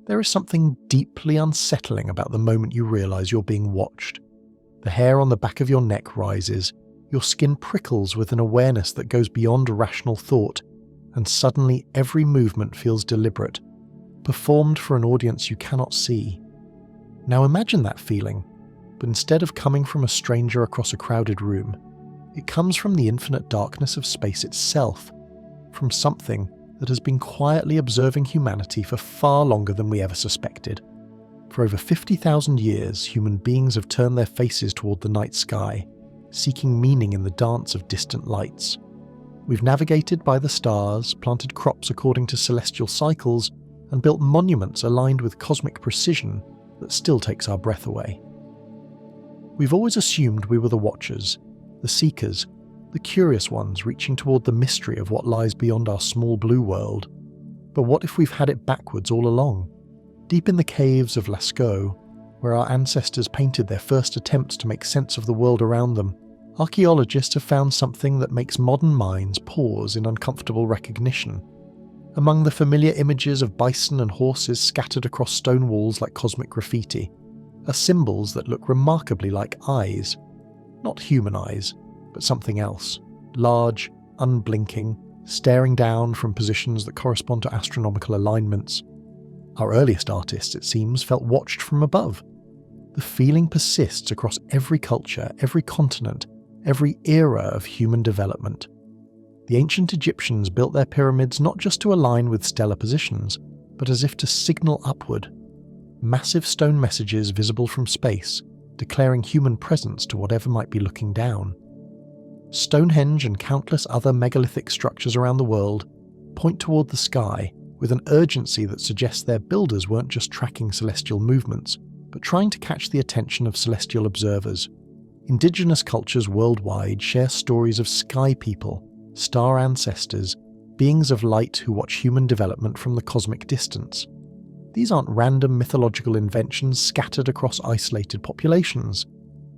There is something deeply unsettling about the moment you realise you're being watched. The hair on the back of your neck rises, your skin prickles with an awareness that goes beyond rational thought, and suddenly every movement feels deliberate, performed for an audience you cannot see. Now imagine that feeling, but instead of coming from a stranger across a crowded room, it comes from the infinite darkness of space itself, from something that has been quietly observing humanity for far longer than we ever suspected. For over 50,000 years, human beings have turned their faces toward the night sky, seeking meaning in the dance of distant lights. We've navigated by the stars, planted crops according to celestial cycles, and built monuments aligned with cosmic precision that still takes our breath away. We've always assumed we were the watchers, the seekers, the curious ones reaching toward the mystery of what lies beyond our small blue world. But what if we've had it backwards all along? Deep in the caves of Lascaux, where our ancestors painted their first attempts to make sense of the world around them, archaeologists have found something that makes modern minds pause in uncomfortable recognition. Among the familiar images of bison and horses scattered across stone walls like cosmic graffiti, are symbols that look remarkably like eyes. Not human eyes, but something else. Large, unblinking, staring down from positions that correspond to astronomical alignments. Our earliest artists, it seems, felt watched from above. The feeling persists across every culture, every continent, every era of human development. The ancient Egyptians built their pyramids not just to align with stellar positions, but as if to signal upward. Massive stone messages visible from space, declaring human presence to whatever might be looking down. Stonehenge and countless other megalithic structures around the world point toward the sky with an urgency that suggests their builders weren't just tracking celestial movements, but trying to catch the attention of celestial observers. Indigenous cultures worldwide share stories of sky people, star ancestors, beings of light who watch human development from the cosmic distance. These aren't random mythological inventions scattered across isolated populations.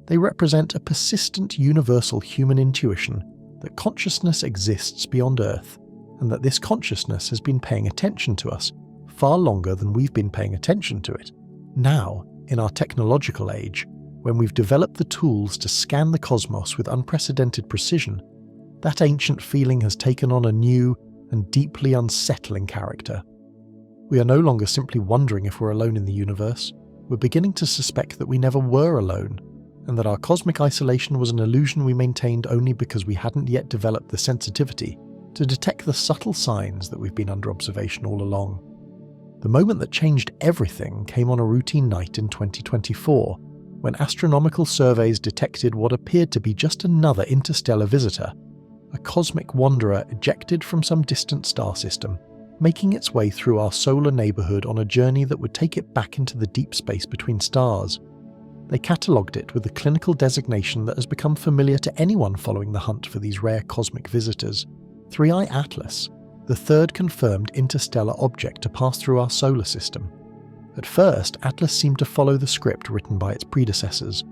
They represent a persistent universal human intuition that consciousness exists beyond Earth, and that this consciousness has been paying attention to us far longer than we've been paying attention to it. Now, in our technological age, when we've developed the tools to scan the cosmos with unprecedented precision, that ancient feeling has taken on a new and deeply unsettling character. We are no longer simply wondering if we're alone in the universe. We're beginning to suspect that we never were alone, and that our cosmic isolation was an illusion we maintained only because we hadn't yet developed the sensitivity to detect the subtle signs that we've been under observation all along. The moment that changed everything came on a routine night in 2024, when astronomical surveys detected what appeared to be just another interstellar visitor, a cosmic wanderer ejected from some distant star system, making its way through our solar neighbourhood on a journey that would take it back into the deep space between stars. They catalogued it with the clinical designation that has become familiar to anyone following the hunt for these rare cosmic visitors: 3I Atlas, the third confirmed interstellar object to pass through our solar system. At first, Atlas seemed to follow the script written by its predecessors.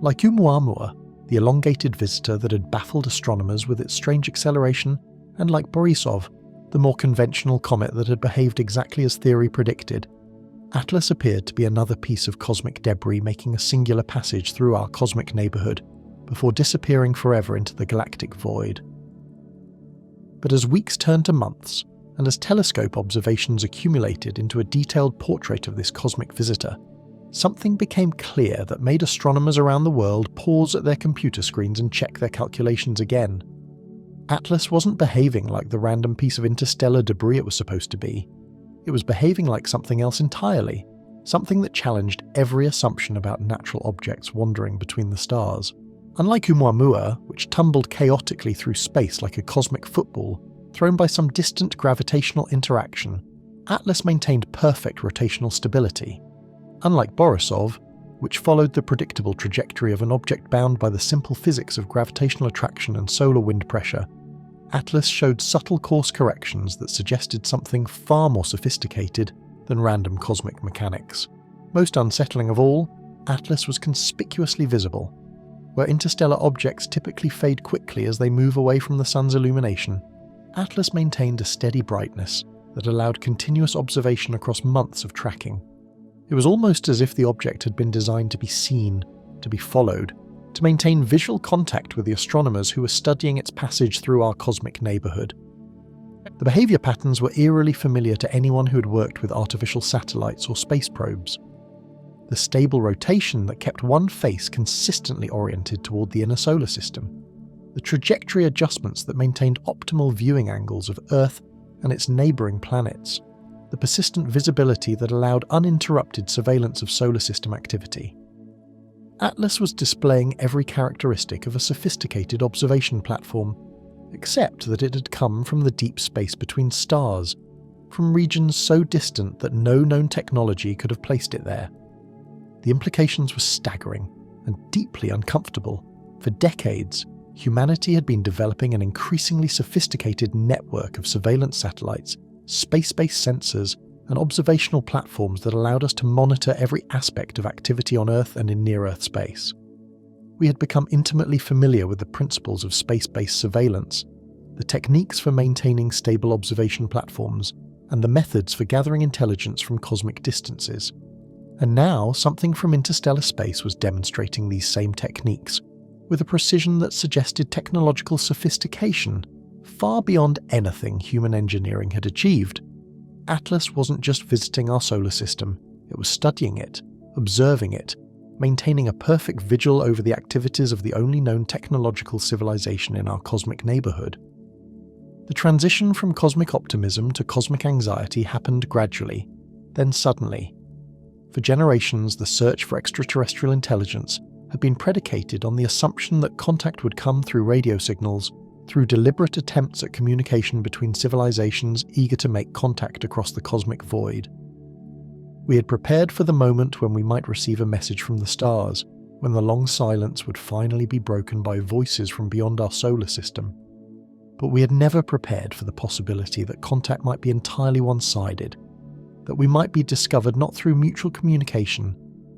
Like Oumuamua, the elongated visitor that had baffled astronomers with its strange acceleration, and like Borisov, the more conventional comet that had behaved exactly as theory predicted, Atlas appeared to be another piece of cosmic debris making a singular passage through our cosmic neighbourhood, before disappearing forever into the galactic void. But as weeks turned to months, and as telescope observations accumulated into a detailed portrait of this cosmic visitor, something became clear that made astronomers around the world pause at their computer screens and check their calculations again. Atlas wasn't behaving like the random piece of interstellar debris it was supposed to be. It was behaving like something else entirely, something that challenged every assumption about natural objects wandering between the stars. Unlike Oumuamua, which tumbled chaotically through space like a cosmic football, thrown by some distant gravitational interaction, Atlas maintained perfect rotational stability. Unlike Borisov, which followed the predictable trajectory of an object bound by the simple physics of gravitational attraction and solar wind pressure, Atlas showed subtle course corrections that suggested something far more sophisticated than random cosmic mechanics. Most unsettling of all, Atlas was conspicuously visible. Where interstellar objects typically fade quickly as they move away from the sun's illumination, Atlas maintained a steady brightness, that allowed continuous observation across months of tracking. It was almost as if the object had been designed to be seen, to be followed, to maintain visual contact with the astronomers who were studying its passage through our cosmic neighbourhood. The behaviour patterns were eerily familiar to anyone who had worked with artificial satellites or space probes. The stable rotation that kept one face consistently oriented toward the inner solar system. The trajectory adjustments that maintained optimal viewing angles of Earth and its neighbouring planets. The persistent visibility that allowed uninterrupted surveillance of solar system activity. Atlas was displaying every characteristic of a sophisticated observation platform, except that it had come from the deep space between stars, from regions so distant that no known technology could have placed it there. The implications were staggering and deeply uncomfortable. For decades, humanity had been developing an increasingly sophisticated network of surveillance satellites, space-based sensors, and observational platforms that allowed us to monitor every aspect of activity on Earth and in near-Earth space. We had become intimately familiar with the principles of space-based surveillance, the techniques for maintaining stable observation platforms, and the methods for gathering intelligence from cosmic distances. And now something from interstellar space was demonstrating these same techniques, with a precision that suggested technological sophistication far beyond anything human engineering had achieved. Atlas wasn't just visiting our solar system, it was studying it, observing it, maintaining a perfect vigil over the activities of the only known technological civilization in our cosmic neighbourhood. The transition from cosmic optimism to cosmic anxiety happened gradually, then suddenly. For generations, the search for extraterrestrial intelligence had been predicated on the assumption that contact would come through radio signals, through deliberate attempts at communication between civilizations eager to make contact across the cosmic void. We had prepared for the moment when we might receive a message from the stars, when the long silence would finally be broken by voices from beyond our solar system. But we had never prepared for the possibility that contact might be entirely one-sided, that we might be discovered not through mutual communication,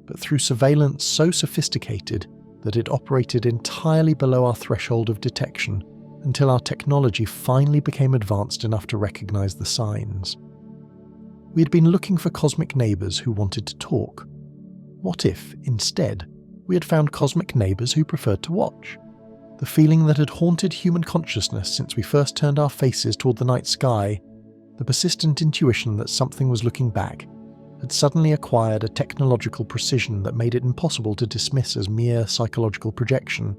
but through surveillance so sophisticated that it operated entirely below our threshold of detection until our technology finally became advanced enough to recognize the signs. We had been looking for cosmic neighbors who wanted to talk. What if, instead, we had found cosmic neighbors who preferred to watch? The feeling that had haunted human consciousness since we first turned our faces toward the night sky, the persistent intuition that something was looking back, had suddenly acquired a technological precision that made it impossible to dismiss as mere psychological projection.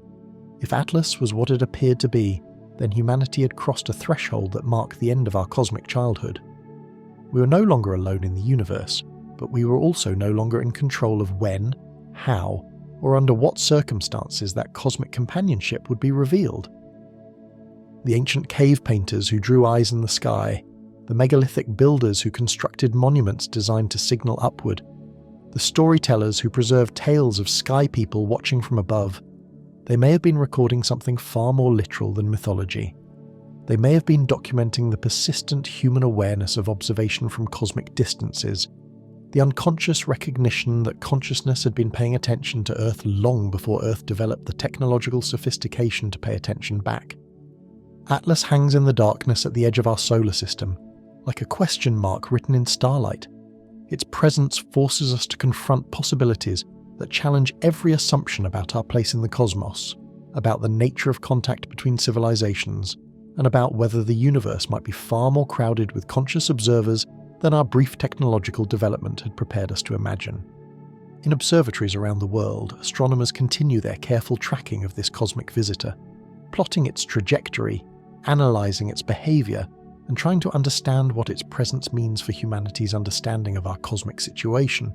If Atlas was what it appeared to be, then humanity had crossed a threshold that marked the end of our cosmic childhood. We were no longer alone in the universe, but we were also no longer in control of when, how, or under what circumstances that cosmic companionship would be revealed. The ancient cave painters who drew eyes in the sky, the megalithic builders who constructed monuments designed to signal upward, the storytellers who preserved tales of sky people watching from above, they may have been recording something far more literal than mythology. They may have been documenting the persistent human awareness of observation from cosmic distances, the unconscious recognition that consciousness had been paying attention to Earth long before Earth developed the technological sophistication to pay attention back. Atlas hangs in the darkness at the edge of our solar system, like a question mark written in starlight. Its presence forces us to confront possibilities that challenge every assumption about our place in the cosmos, about the nature of contact between civilizations, and about whether the universe might be far more crowded with conscious observers than our brief technological development had prepared us to imagine. In observatories around the world, astronomers continue their careful tracking of this cosmic visitor, plotting its trajectory, analysing its behaviour, and trying to understand what its presence means for humanity's understanding of our cosmic situation.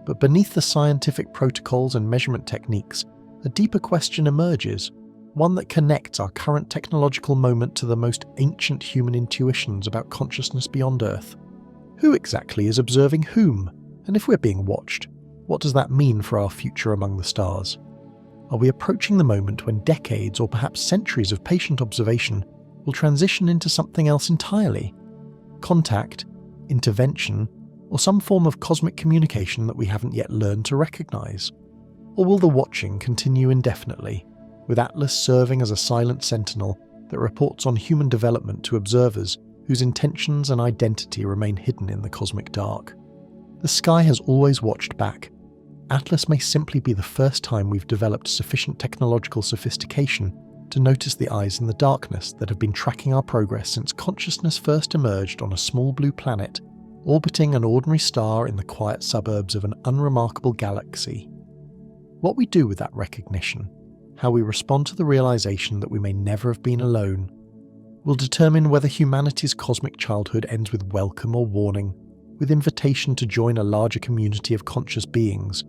But beneath the scientific protocols and measurement techniques, a deeper question emerges, one that connects our current technological moment to the most ancient human intuitions about consciousness beyond Earth. Who exactly is observing whom? And if we're being watched, what does that mean for our future among the stars? Are we approaching the moment when decades or perhaps centuries of patient observation will transition into something else entirely? Contact, intervention, or some form of cosmic communication that we haven't yet learned to recognize? Or will the watching continue indefinitely, with Atlas serving as a silent sentinel that reports on human development to observers whose intentions and identity remain hidden in the cosmic dark. The sky has always watched back. Atlas may simply be the first time we've developed sufficient technological sophistication to notice the eyes in the darkness that have been tracking our progress since consciousness first emerged on a small blue planet, orbiting an ordinary star in the quiet suburbs of an unremarkable galaxy. What we do with that recognition, how we respond to the realization that we may never have been alone, will determine whether humanity's cosmic childhood ends with welcome or warning, with invitation to join a larger community of conscious beings,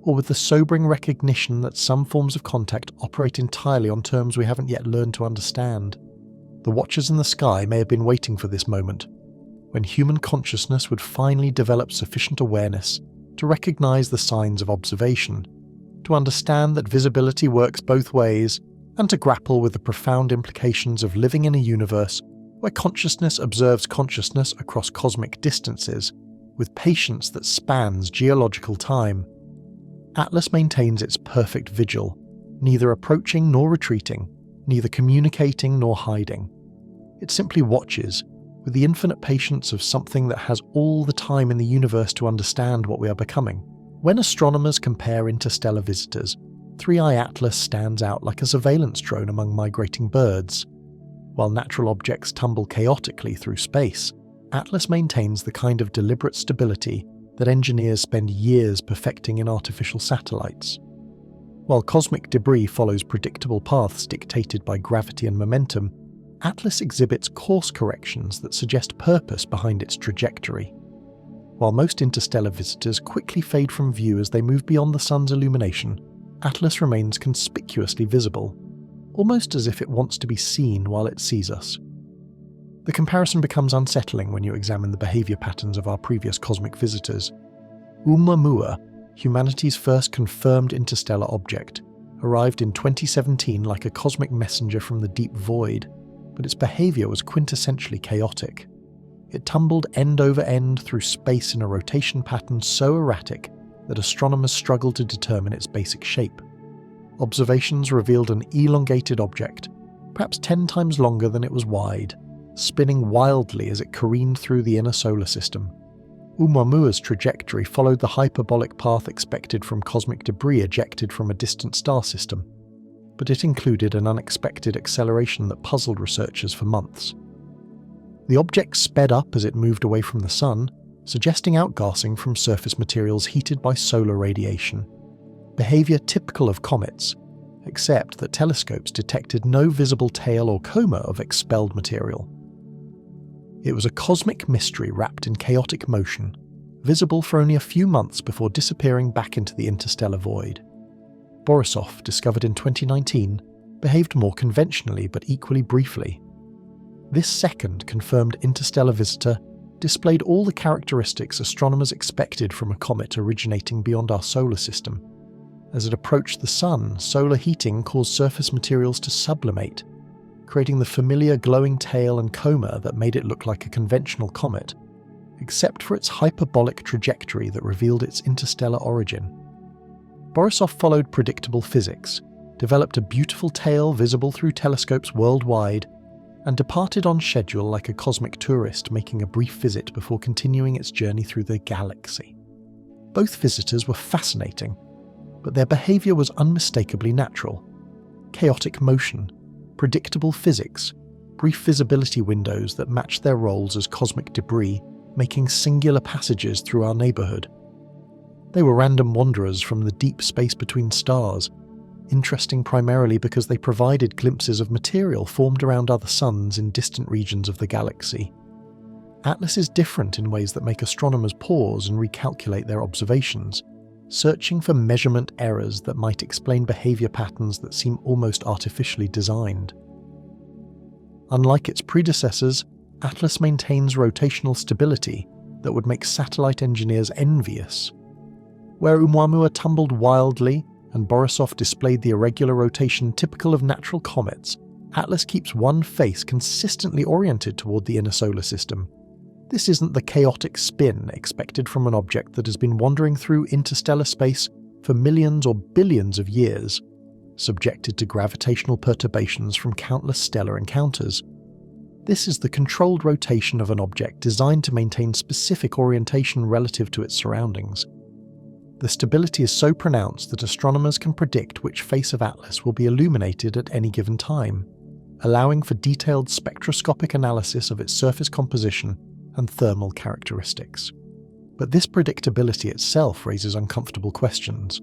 or with the sobering recognition that some forms of contact operate entirely on terms we haven't yet learned to understand. The watchers in the sky may have been waiting for this moment, when human consciousness would finally develop sufficient awareness to recognize the signs of observation, to understand that visibility works both ways, and to grapple with the profound implications of living in a universe where consciousness observes consciousness across cosmic distances, with patience that spans geological time. Atlas maintains its perfect vigil, neither approaching nor retreating, neither communicating nor hiding. It simply watches, with the infinite patience of something that has all the time in the universe to understand what we are becoming. When astronomers compare interstellar visitors, 3i Atlas stands out like a surveillance drone among migrating birds. While natural objects tumble chaotically through space, Atlas maintains the kind of deliberate stability that engineers spend years perfecting in artificial satellites. While cosmic debris follows predictable paths dictated by gravity and momentum, Atlas exhibits course corrections that suggest purpose behind its trajectory. While most interstellar visitors quickly fade from view as they move beyond the sun's illumination, Atlas remains conspicuously visible, almost as if it wants to be seen while it sees us. The comparison becomes unsettling when you examine the behavior patterns of our previous cosmic visitors. Oumuamua, humanity's first confirmed interstellar object, arrived in 2017 like a cosmic messenger from the deep void, but its behavior was quintessentially chaotic. It tumbled end over end through space in a rotation pattern so erratic that astronomers struggled to determine its basic shape. Observations revealed an elongated object, perhaps 10 times longer than it was wide, spinning wildly as it careened through the inner solar system. Oumuamua's trajectory followed the hyperbolic path expected from cosmic debris ejected from a distant star system, but it included an unexpected acceleration that puzzled researchers for months. The object sped up as it moved away from the sun, suggesting outgassing from surface materials heated by solar radiation. Behavior typical of comets, except that telescopes detected no visible tail or coma of expelled material. It was a cosmic mystery wrapped in chaotic motion, visible for only a few months before disappearing back into the interstellar void. Borisov, discovered in 2019, behaved more conventionally but equally briefly. This second confirmed interstellar visitor displayed all the characteristics astronomers expected from a comet originating beyond our solar system. As it approached the sun, solar heating caused surface materials to sublimate, creating the familiar glowing tail and coma that made it look like a conventional comet, except for its hyperbolic trajectory that revealed its interstellar origin. Borisov followed predictable physics, developed a beautiful tail visible through telescopes worldwide, and departed on schedule like a cosmic tourist making a brief visit before continuing its journey through the galaxy. Both visitors were fascinating, but their behavior was unmistakably natural. Chaotic motion, predictable physics, brief visibility windows that matched their roles as cosmic debris, making singular passages through our neighborhood. They were random wanderers from the deep space between stars, interesting primarily because they provided glimpses of material formed around other suns in distant regions of the galaxy. Atlas is different in ways that make astronomers pause and recalculate their observations, searching for measurement errors that might explain behavior patterns that seem almost artificially designed. Unlike its predecessors, Atlas maintains rotational stability that would make satellite engineers envious. Where Oumuamua tumbled wildly and Borisov displayed the irregular rotation typical of natural comets, Atlas keeps one face consistently oriented toward the inner solar system. This isn't the chaotic spin expected from an object that has been wandering through interstellar space for millions or billions of years, subjected to gravitational perturbations from countless stellar encounters. This is the controlled rotation of an object designed to maintain specific orientation relative to its surroundings. The stability is so pronounced that astronomers can predict which face of Atlas will be illuminated at any given time, allowing for detailed spectroscopic analysis of its surface composition and thermal characteristics. But this predictability itself raises uncomfortable questions.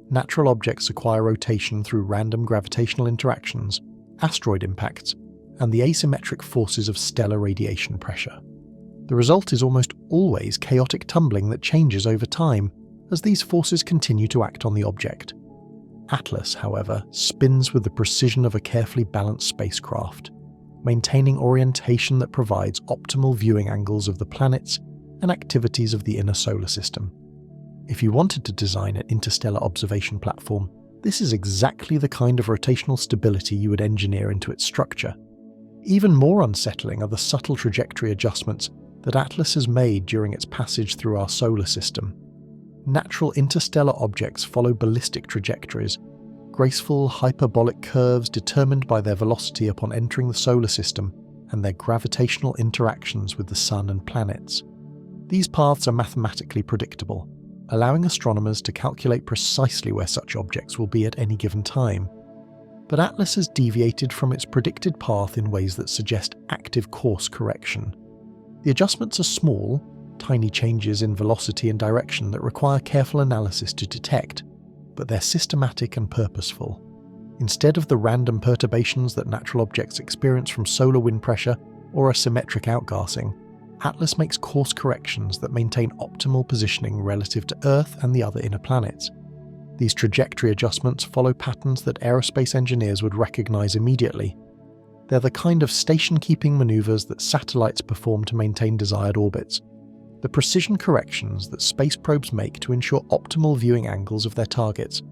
Natural objects acquire rotation through random gravitational interactions, asteroid impacts, and the asymmetric forces of stellar radiation pressure. The result is almost always chaotic tumbling that changes over time as these forces continue to act on the object. Atlas, however, spins with the precision of a carefully balanced spacecraft, maintaining orientation that provides optimal viewing angles of the planets and activities of the inner solar system. If you wanted to design an interstellar observation platform, this is exactly the kind of rotational stability you would engineer into its structure. Even more unsettling are the subtle trajectory adjustments that Atlas has made during its passage through our solar system. Natural interstellar objects follow ballistic trajectories, graceful hyperbolic curves determined by their velocity upon entering the solar system and their gravitational interactions with the Sun and planets. These paths are mathematically predictable, allowing astronomers to calculate precisely where such objects will be at any given time. But Atlas has deviated from its predicted path in ways that suggest active course correction. The adjustments are small, tiny changes in velocity and direction that require careful analysis to detect, but they're systematic and purposeful. Instead of the random perturbations that natural objects experience from solar wind pressure or asymmetric outgassing, Atlas makes course corrections that maintain optimal positioning relative to Earth and the other inner planets. These trajectory adjustments follow patterns that aerospace engineers would recognize immediately. They're the kind of station-keeping maneuvers that satellites perform to maintain desired orbits, the precision corrections that space probes make to ensure optimal viewing angles of their targets,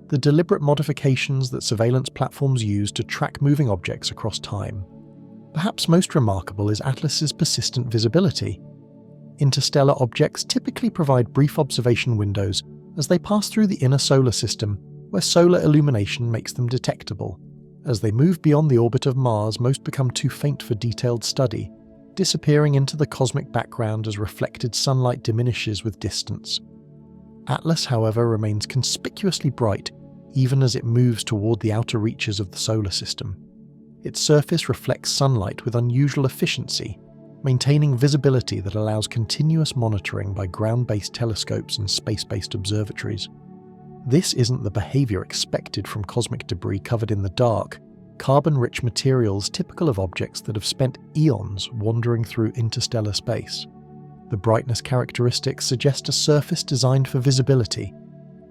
the deliberate modifications that surveillance platforms use to track moving objects across time. Perhaps most remarkable is Atlas's persistent visibility. Interstellar objects typically provide brief observation windows as they pass through the inner solar system, where solar illumination makes them detectable. As they move beyond the orbit of Mars, most become too faint for detailed study, disappearing into the cosmic background as reflected sunlight diminishes with distance. Atlas, however, remains conspicuously bright even as it moves toward the outer reaches of the solar system. Its surface reflects sunlight with unusual efficiency, maintaining visibility that allows continuous monitoring by ground-based telescopes and space-based observatories. This isn't the behavior expected from cosmic debris covered in the dark, carbon-rich materials typical of objects that have spent eons wandering through interstellar space. The brightness characteristics suggest a surface designed for visibility,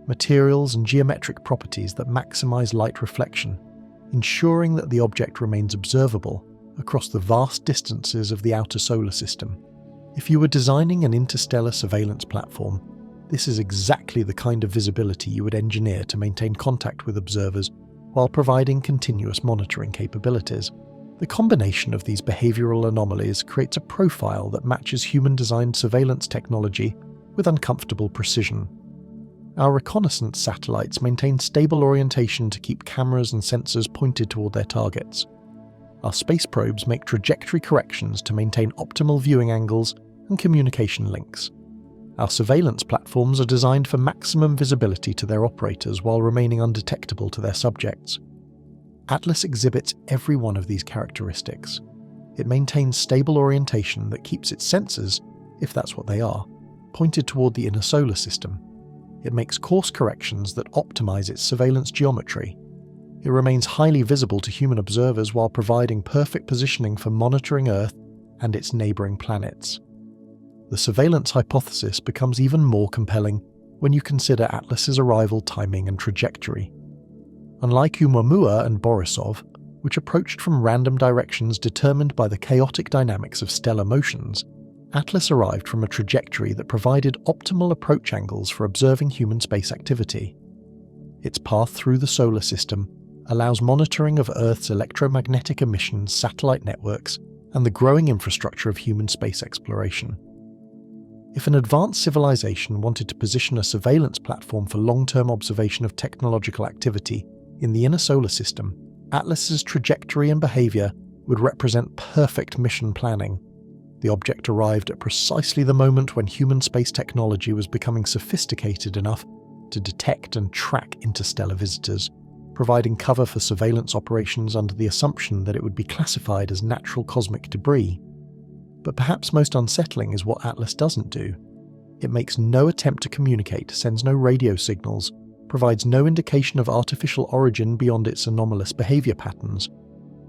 materials and geometric properties that maximize light reflection, ensuring that the object remains observable across the vast distances of the outer solar system. If you were designing an interstellar surveillance platform, this is exactly the kind of visibility you would engineer to maintain contact with observers while providing continuous monitoring capabilities. The combination of these behavioral anomalies creates a profile that matches human-designed surveillance technology with uncomfortable precision. Our reconnaissance satellites maintain stable orientation to keep cameras and sensors pointed toward their targets. Our space probes make trajectory corrections to maintain optimal viewing angles and communication links. Our surveillance platforms are designed for maximum visibility to their operators while remaining undetectable to their subjects. Atlas exhibits every one of these characteristics. It maintains stable orientation that keeps its sensors, if that's what they are, pointed toward the inner solar system. It makes course corrections that optimize its surveillance geometry. It remains highly visible to human observers while providing perfect positioning for monitoring Earth and its neighboring planets. The surveillance hypothesis becomes even more compelling when you consider Atlas's arrival timing and trajectory. Unlike Oumuamua and Borisov, which approached from random directions determined by the chaotic dynamics of stellar motions, Atlas arrived from a trajectory that provided optimal approach angles for observing human space activity. Its path through the solar system allows monitoring of Earth's electromagnetic emissions, satellite networks, and the growing infrastructure of human space exploration. If an advanced civilization wanted to position a surveillance platform for long-term observation of technological activity in the inner solar system, Atlas's trajectory and behavior would represent perfect mission planning. The object arrived at precisely the moment when human space technology was becoming sophisticated enough to detect and track interstellar visitors, providing cover for surveillance operations under the assumption that it would be classified as natural cosmic debris. But perhaps most unsettling is what Atlas doesn't do. It makes no attempt to communicate, sends no radio signals, provides no indication of artificial origin beyond its anomalous behavior patterns.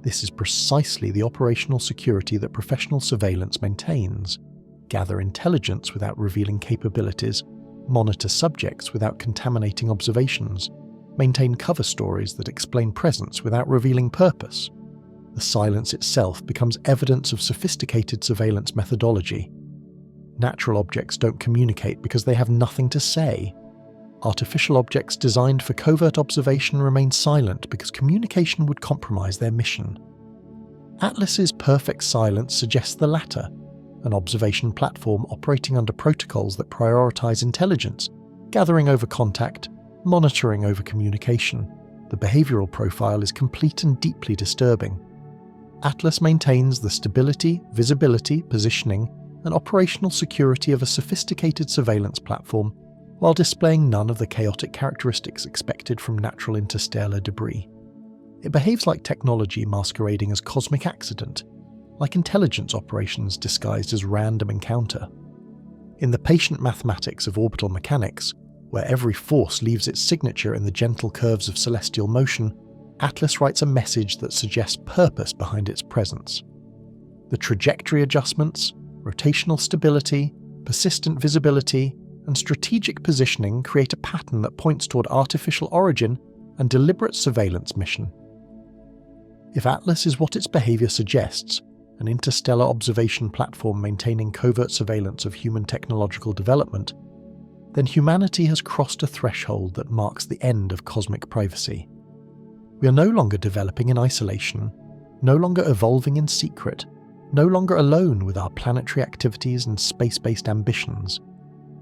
This is precisely the operational security that professional surveillance maintains. Gather intelligence without revealing capabilities, monitor subjects without contaminating observations, maintain cover stories that explain presence without revealing purpose. The silence itself becomes evidence of sophisticated surveillance methodology. Natural objects don't communicate because they have nothing to say. Artificial objects designed for covert observation remain silent because communication would compromise their mission. Atlas's perfect silence suggests the latter, an observation platform operating under protocols that prioritize intelligence, gathering over contact, monitoring over communication. The behavioral profile is complete and deeply disturbing. Atlas maintains the stability, visibility, positioning, and operational security of a sophisticated surveillance platform, while displaying none of the chaotic characteristics expected from natural interstellar debris. It behaves like technology masquerading as cosmic accident, like intelligence operations disguised as random encounter. In the patient mathematics of orbital mechanics, where every force leaves its signature in the gentle curves of celestial motion, Atlas writes a message that suggests purpose behind its presence. The trajectory adjustments, rotational stability, persistent visibility, and strategic positioning create a pattern that points toward artificial origin and deliberate surveillance mission. If Atlas is what its behavior suggests, an interstellar observation platform maintaining covert surveillance of human technological development, then humanity has crossed a threshold that marks the end of cosmic privacy. We are no longer developing in isolation, no longer evolving in secret, no longer alone with our planetary activities and space-based ambitions.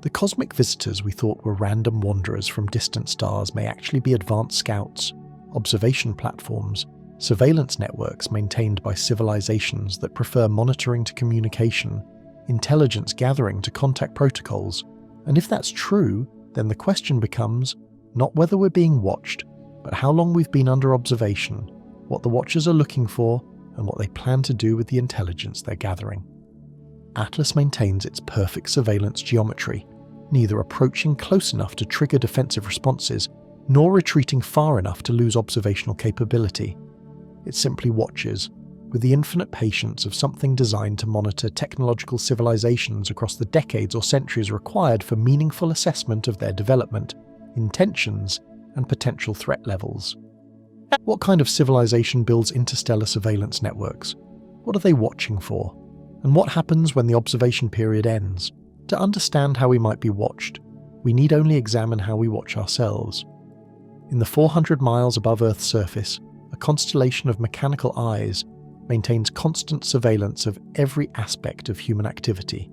The cosmic visitors we thought were random wanderers from distant stars may actually be advanced scouts, observation platforms, surveillance networks maintained by civilizations that prefer monitoring to communication, intelligence gathering to contact protocols. And if that's true, then the question becomes not whether we're being watched, but how long we've been under observation, what the watchers are looking for, and what they plan to do with the intelligence they're gathering. Atlas maintains its perfect surveillance geometry, neither approaching close enough to trigger defensive responses, nor retreating far enough to lose observational capability. It simply watches, with the infinite patience of something designed to monitor technological civilizations across the decades or centuries required for meaningful assessment of their development, intentions, and potential threat levels. What kind of civilization builds interstellar surveillance networks? What are they watching for? And what happens when the observation period ends? To understand how we might be watched, we need only examine how we watch ourselves. In the 400 miles above Earth's surface, a constellation of mechanical eyes maintains constant surveillance of every aspect of human activity: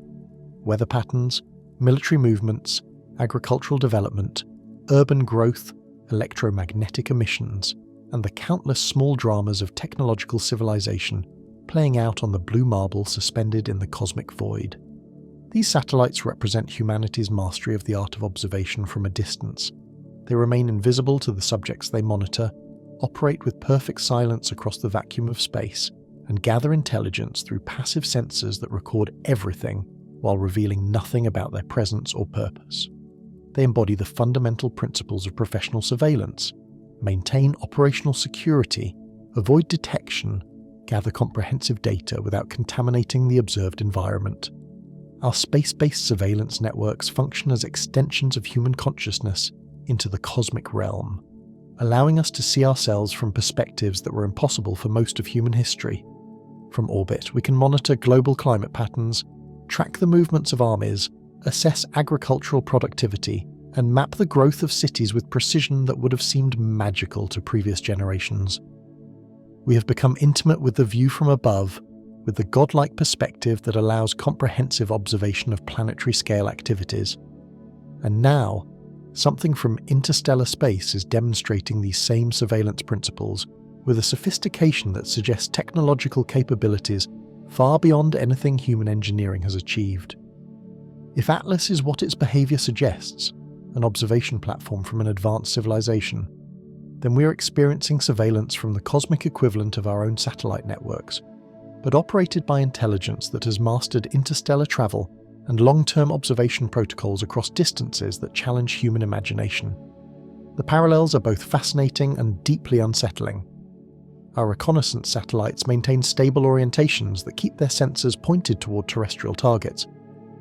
weather patterns, military movements, agricultural development, urban growth, electromagnetic emissions, and the countless small dramas of technological civilization playing out on the blue marble suspended in the cosmic void. These satellites represent humanity's mastery of the art of observation from a distance. They remain invisible to the subjects they monitor, operate with perfect silence across the vacuum of space, and gather intelligence through passive sensors that record everything while revealing nothing about their presence or purpose. They embody the fundamental principles of professional surveillance: maintain operational security, avoid detection, gather comprehensive data without contaminating the observed environment. Our space-based surveillance networks function as extensions of human consciousness into the cosmic realm, allowing us to see ourselves from perspectives that were impossible for most of human history. From orbit, we can monitor global climate patterns, track the movements of armies, assess agricultural productivity, and map the growth of cities with precision that would have seemed magical to previous generations. We have become intimate with the view from above, with the godlike perspective that allows comprehensive observation of planetary-scale activities. And now, something from interstellar space is demonstrating these same surveillance principles, with a sophistication that suggests technological capabilities far beyond anything human engineering has achieved. If Atlas is what its behaviour suggests, an observation platform from an advanced civilization, then we're experiencing surveillance from the cosmic equivalent of our own satellite networks, but operated by intelligence that has mastered interstellar travel and long-term observation protocols across distances that challenge human imagination. The parallels are both fascinating and deeply unsettling. Our reconnaissance satellites maintain stable orientations that keep their sensors pointed toward terrestrial targets,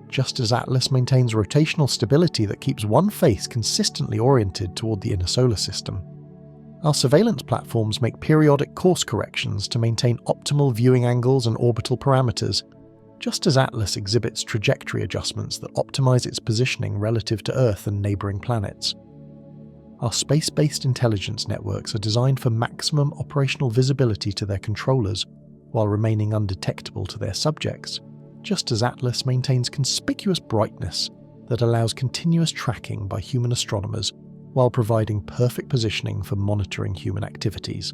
just as Atlas maintains rotational stability that keeps one face consistently oriented toward the inner solar system. Our surveillance platforms make periodic course corrections to maintain optimal viewing angles and orbital parameters, just as Atlas exhibits trajectory adjustments that optimize its positioning relative to Earth and neighboring planets. Our space-based intelligence networks are designed for maximum operational visibility to their controllers, while remaining undetectable to their subjects, just as Atlas maintains conspicuous brightness that allows continuous tracking by human astronomers while providing perfect positioning for monitoring human activities.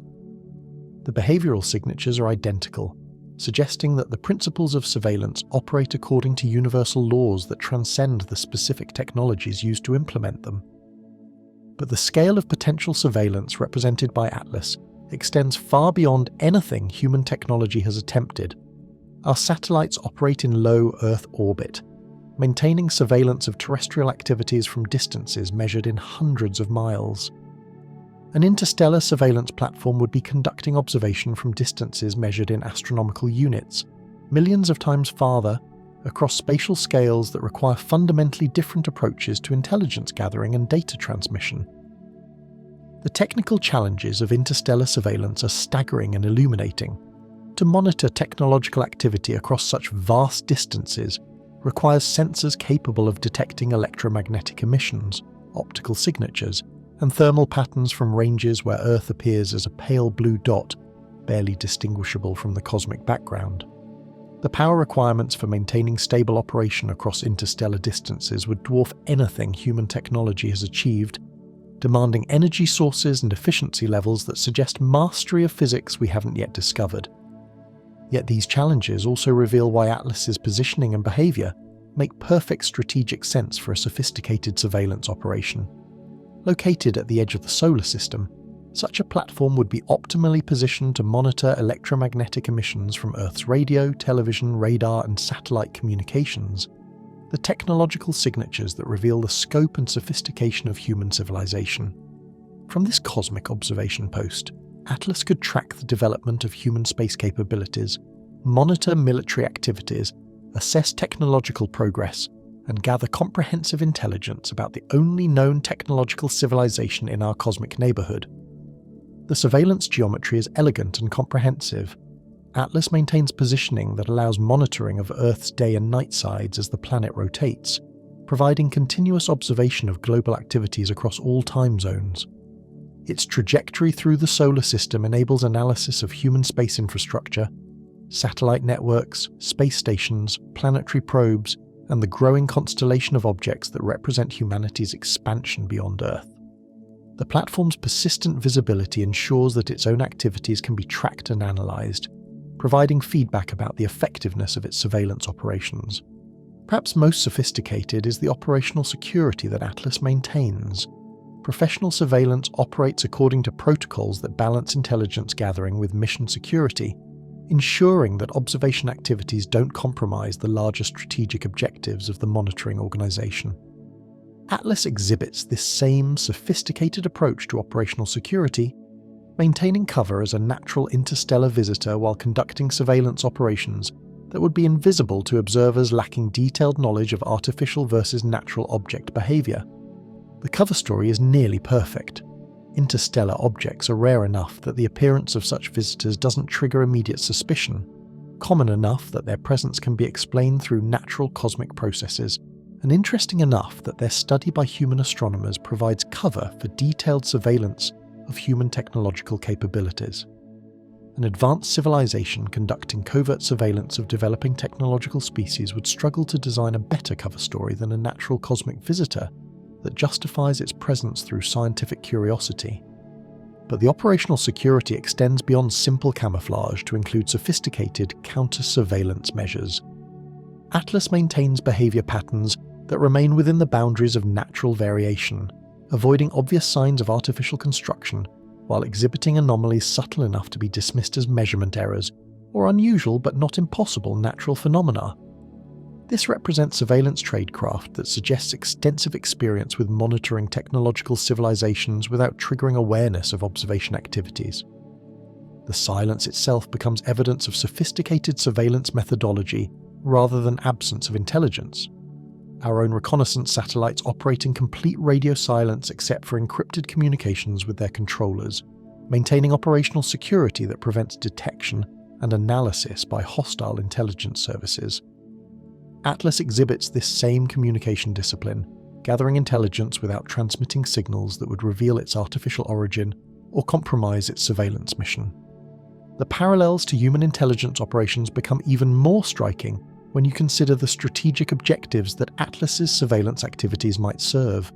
The behavioural signatures are identical, suggesting that the principles of surveillance operate according to universal laws that transcend the specific technologies used to implement them. But the scale of potential surveillance represented by Atlas extends far beyond anything human technology has attempted. Our satellites operate in low Earth orbit, maintaining surveillance of terrestrial activities from distances measured in hundreds of miles. An interstellar surveillance platform would be conducting observation from distances measured in astronomical units, millions of times farther, across spatial scales that require fundamentally different approaches to intelligence gathering and data transmission. The technical challenges of interstellar surveillance are staggering and illuminating. To monitor technological activity across such vast distances requires sensors capable of detecting electromagnetic emissions, optical signatures, and thermal patterns from ranges where Earth appears as a pale blue dot, barely distinguishable from the cosmic background. The power requirements for maintaining stable operation across interstellar distances would dwarf anything human technology has achieved, demanding energy sources and efficiency levels that suggest mastery of physics we haven't yet discovered. Yet these challenges also reveal why Atlas's positioning and behaviour make perfect strategic sense for a sophisticated surveillance operation. Located at the edge of the solar system, such a platform would be optimally positioned to monitor electromagnetic emissions from Earth's radio, television, radar, and satellite communications, the technological signatures that reveal the scope and sophistication of human civilization. From this cosmic observation post, Atlas could track the development of human space capabilities, monitor military activities, assess technological progress, and gather comprehensive intelligence about the only known technological civilization in our cosmic neighbourhood. The surveillance geometry is elegant and comprehensive. Atlas maintains positioning that allows monitoring of Earth's day and night sides as the planet rotates, providing continuous observation of global activities across all time zones. Its trajectory through the solar system enables analysis of human space infrastructure, satellite networks, space stations, planetary probes, and the growing constellation of objects that represent humanity's expansion beyond Earth. The platform's persistent visibility ensures that its own activities can be tracked and analysed, providing feedback about the effectiveness of its surveillance operations. Perhaps most sophisticated is the operational security that Atlas maintains. Professional surveillance operates according to protocols that balance intelligence gathering with mission security, ensuring that observation activities don't compromise the larger strategic objectives of the monitoring organisation. Atlas exhibits this same sophisticated approach to operational security, maintaining cover as a natural interstellar visitor while conducting surveillance operations that would be invisible to observers lacking detailed knowledge of artificial versus natural object behaviour. The cover story is nearly perfect. Interstellar objects are rare enough that the appearance of such visitors doesn't trigger immediate suspicion, common enough that their presence can be explained through natural cosmic processes, and interesting enough that their study by human astronomers provides cover for detailed surveillance of human technological capabilities. An advanced civilization conducting covert surveillance of developing technological species would struggle to design a better cover story than a natural cosmic visitor that justifies its presence through scientific curiosity. But the operational security extends beyond simple camouflage to include sophisticated counter-surveillance measures. Atlas maintains behavior patterns that remain within the boundaries of natural variation, avoiding obvious signs of artificial construction while exhibiting anomalies subtle enough to be dismissed as measurement errors or unusual but not impossible natural phenomena. This represents surveillance tradecraft that suggests extensive experience with monitoring technological civilizations without triggering awareness of observation activities. The silence itself becomes evidence of sophisticated surveillance methodology rather than absence of intelligence. Our own reconnaissance satellites operate in complete radio silence except for encrypted communications with their controllers, maintaining operational security that prevents detection and analysis by hostile intelligence services. Atlas exhibits this same communication discipline, gathering intelligence without transmitting signals that would reveal its artificial origin or compromise its surveillance mission. The parallels to human intelligence operations become even more striking when you consider the strategic objectives that Atlas's surveillance activities might serve.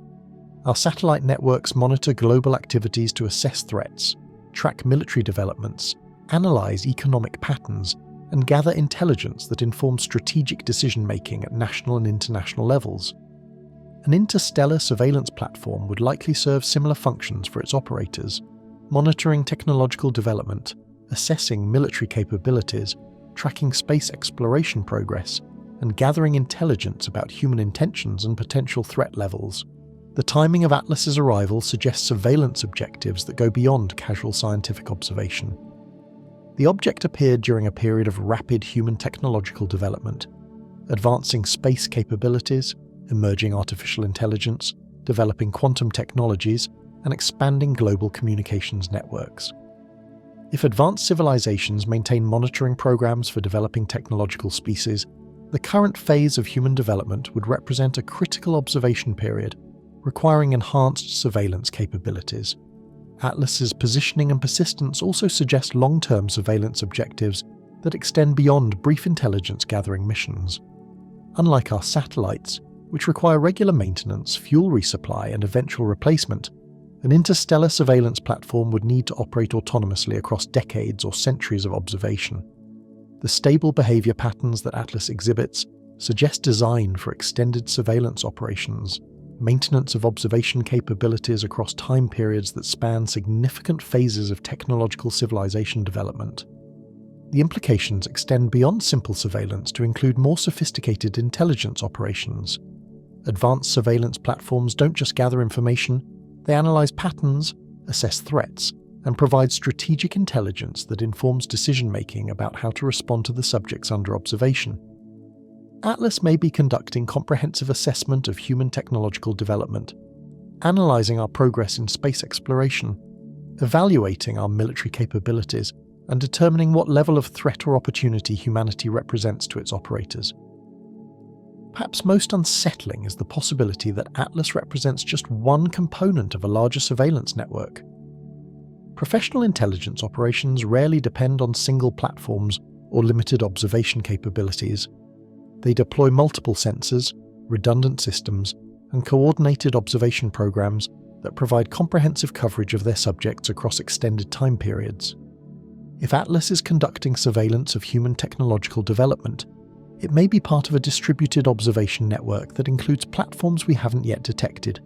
Our satellite networks monitor global activities to assess threats, track military developments, analyze economic patterns, and gather intelligence that informs strategic decision-making at national and international levels. An interstellar surveillance platform would likely serve similar functions for its operators, monitoring technological development, assessing military capabilities, tracking space exploration progress, and gathering intelligence about human intentions and potential threat levels. The timing of Atlas's arrival suggests surveillance objectives that go beyond casual scientific observation. The object appeared during a period of rapid human technological development, advancing space capabilities, emerging artificial intelligence, developing quantum technologies, and expanding global communications networks. If advanced civilizations maintain monitoring programs for developing technological species, the current phase of human development would represent a critical observation period, requiring enhanced surveillance capabilities. Atlas's positioning and persistence also suggest long-term surveillance objectives that extend beyond brief intelligence-gathering missions. Unlike our satellites, which require regular maintenance, fuel resupply, and eventual replacement, an interstellar surveillance platform would need to operate autonomously across decades or centuries of observation. The stable behavior patterns that Atlas exhibits suggest design for extended surveillance operations, maintenance of observation capabilities across time periods that span significant phases of technological civilization development. The implications extend beyond simple surveillance to include more sophisticated intelligence operations. Advanced surveillance platforms don't just gather information, they analyze patterns, assess threats, and provide strategic intelligence that informs decision-making about how to respond to the subjects under observation. Atlas may be conducting comprehensive assessment of human technological development, analysing our progress in space exploration, evaluating our military capabilities, and determining what level of threat or opportunity humanity represents to its operators. Perhaps most unsettling is the possibility that Atlas represents just one component of a larger surveillance network. Professional intelligence operations rarely depend on single platforms or limited observation capabilities. They deploy multiple sensors, redundant systems, and coordinated observation programs that provide comprehensive coverage of their subjects across extended time periods. If Atlas is conducting surveillance of human technological development, it may be part of a distributed observation network that includes platforms we haven't yet detected,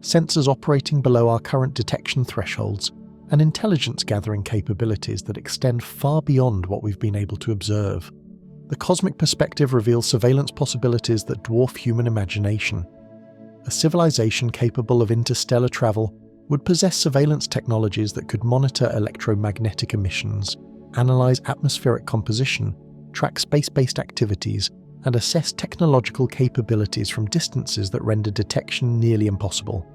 sensors operating below our current detection thresholds, and intelligence-gathering capabilities that extend far beyond what we've been able to observe. The cosmic perspective reveals surveillance possibilities that dwarf human imagination. A civilization capable of interstellar travel would possess surveillance technologies that could monitor electromagnetic emissions, analyze atmospheric composition, track space-based activities, and assess technological capabilities from distances that render detection nearly impossible.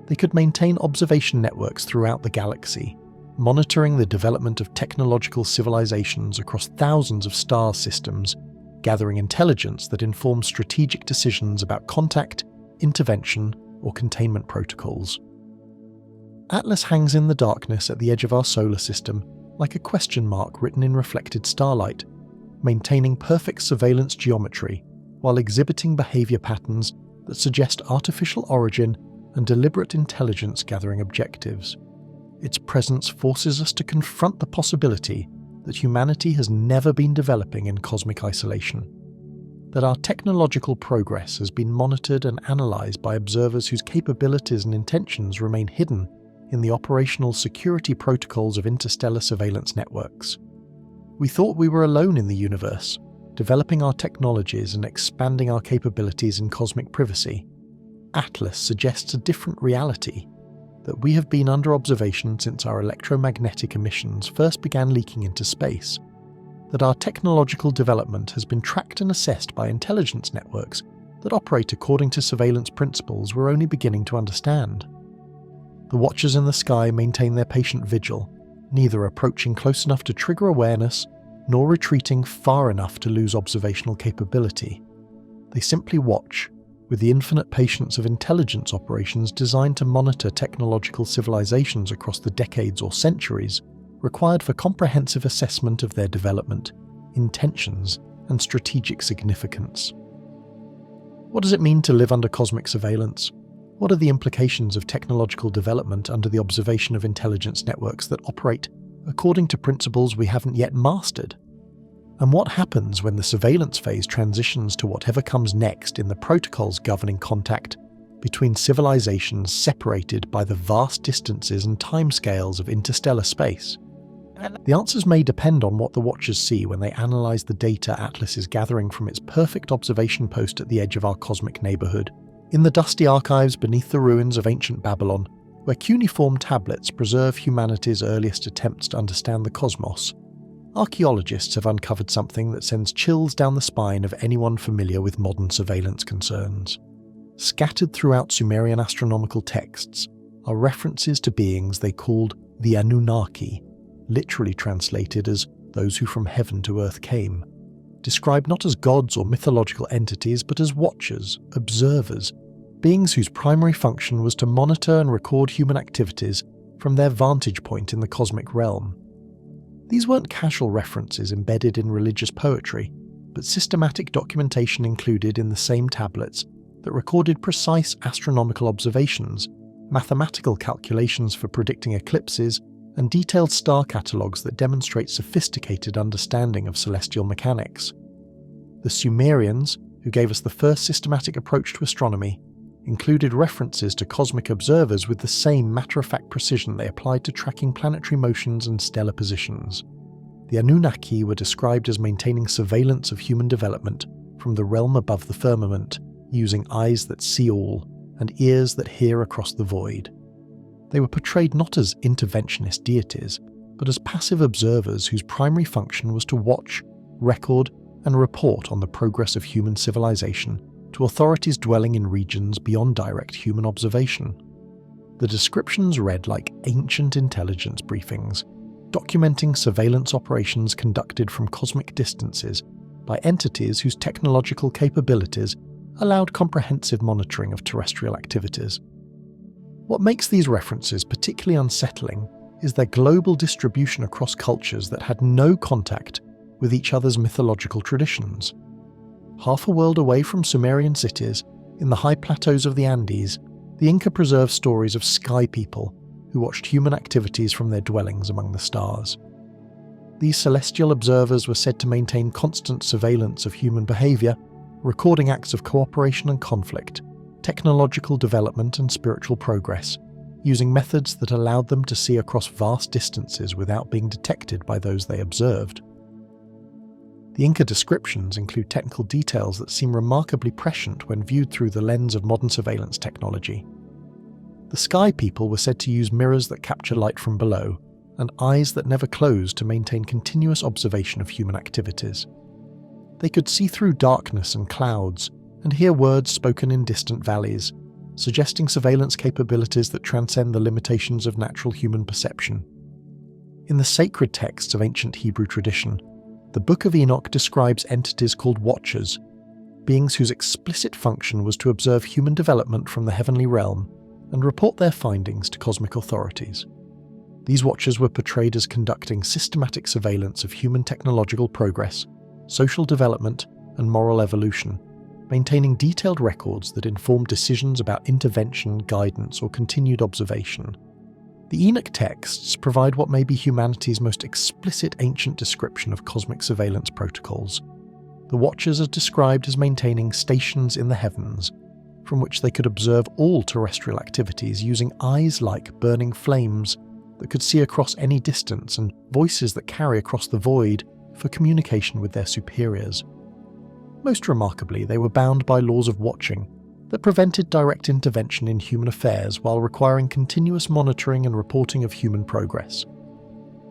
They could maintain observation networks throughout the galaxy, monitoring the development of technological civilizations across thousands of star systems, gathering intelligence that informs strategic decisions about contact, intervention, or containment protocols. Atlas hangs in the darkness at the edge of our solar system like a question mark written in reflected starlight, maintaining perfect surveillance geometry while exhibiting behavior patterns that suggest artificial origin and deliberate intelligence gathering objectives. Its presence forces us to confront the possibility that humanity has never been developing in cosmic isolation, that our technological progress has been monitored and analysed by observers whose capabilities and intentions remain hidden in the operational security protocols of interstellar surveillance networks. We thought we were alone in the universe, developing our technologies and expanding our capabilities in cosmic privacy. Atlas suggests a different reality, that we have been under observation since our electromagnetic emissions first began leaking into space, that our technological development has been tracked and assessed by intelligence networks that operate according to surveillance principles we're only beginning to understand. The watchers in the sky maintain their patient vigil, neither approaching close enough to trigger awareness, nor retreating far enough to lose observational capability. They simply watch, with the infinite patience of intelligence operations designed to monitor technological civilizations across the decades or centuries required for comprehensive assessment of their development, intentions, and strategic significance. What does it mean to live under cosmic surveillance? What are the implications of technological development under the observation of intelligence networks that operate according to principles we haven't yet mastered? And what happens when the surveillance phase transitions to whatever comes next in the protocols governing contact between civilizations separated by the vast distances and timescales of interstellar space? The answers may depend on what the watchers see when they analyse the data Atlas is gathering from its perfect observation post at the edge of our cosmic neighbourhood, in the dusty archives beneath the ruins of ancient Babylon, where cuneiform tablets preserve humanity's earliest attempts to understand the cosmos. Archaeologists have uncovered something that sends chills down the spine of anyone familiar with modern surveillance concerns. Scattered throughout Sumerian astronomical texts are references to beings they called the Anunnaki, literally translated as those who from heaven to earth came, described not as gods or mythological entities but as watchers, observers, beings whose primary function was to monitor and record human activities from their vantage point in the cosmic realm. These weren't casual references embedded in religious poetry, but systematic documentation included in the same tablets that recorded precise astronomical observations, mathematical calculations for predicting eclipses, and detailed star catalogues that demonstrate sophisticated understanding of celestial mechanics. The Sumerians, who gave us the first systematic approach to astronomy, included references to cosmic observers with the same matter-of-fact precision they applied to tracking planetary motions and stellar positions. The Anunnaki were described as maintaining surveillance of human development from the realm above the firmament, using eyes that see all and ears that hear across the void. They were portrayed not as interventionist deities, but as passive observers whose primary function was to watch, record, and report on the progress of human civilization to authorities dwelling in regions beyond direct human observation. The descriptions read like ancient intelligence briefings, documenting surveillance operations conducted from cosmic distances by entities whose technological capabilities allowed comprehensive monitoring of terrestrial activities. What makes these references particularly unsettling is their global distribution across cultures that had no contact with each other's mythological traditions. Half a world away from Sumerian cities, in the high plateaus of the Andes, the Inca preserved stories of sky people who watched human activities from their dwellings among the stars. These celestial observers were said to maintain constant surveillance of human behaviour, recording acts of cooperation and conflict, technological development and spiritual progress, using methods that allowed them to see across vast distances without being detected by those they observed. The Inca descriptions include technical details that seem remarkably prescient when viewed through the lens of modern surveillance technology. The sky people were said to use mirrors that capture light from below, and eyes that never closed to maintain continuous observation of human activities. They could see through darkness and clouds, and hear words spoken in distant valleys, suggesting surveillance capabilities that transcend the limitations of natural human perception. In the sacred texts of ancient Hebrew tradition, the Book of Enoch describes entities called Watchers, beings whose explicit function was to observe human development from the heavenly realm and report their findings to cosmic authorities. These Watchers were portrayed as conducting systematic surveillance of human technological progress, social development, and moral evolution, maintaining detailed records that inform decisions about intervention, guidance, or continued observation. The Enoch texts provide what may be humanity's most explicit ancient description of cosmic surveillance protocols. The Watchers are described as maintaining stations in the heavens, from which they could observe all terrestrial activities using eyes like burning flames that could see across any distance and voices that carry across the void for communication with their superiors. Most remarkably, they were bound by laws of watching that prevented direct intervention in human affairs while requiring continuous monitoring and reporting of human progress.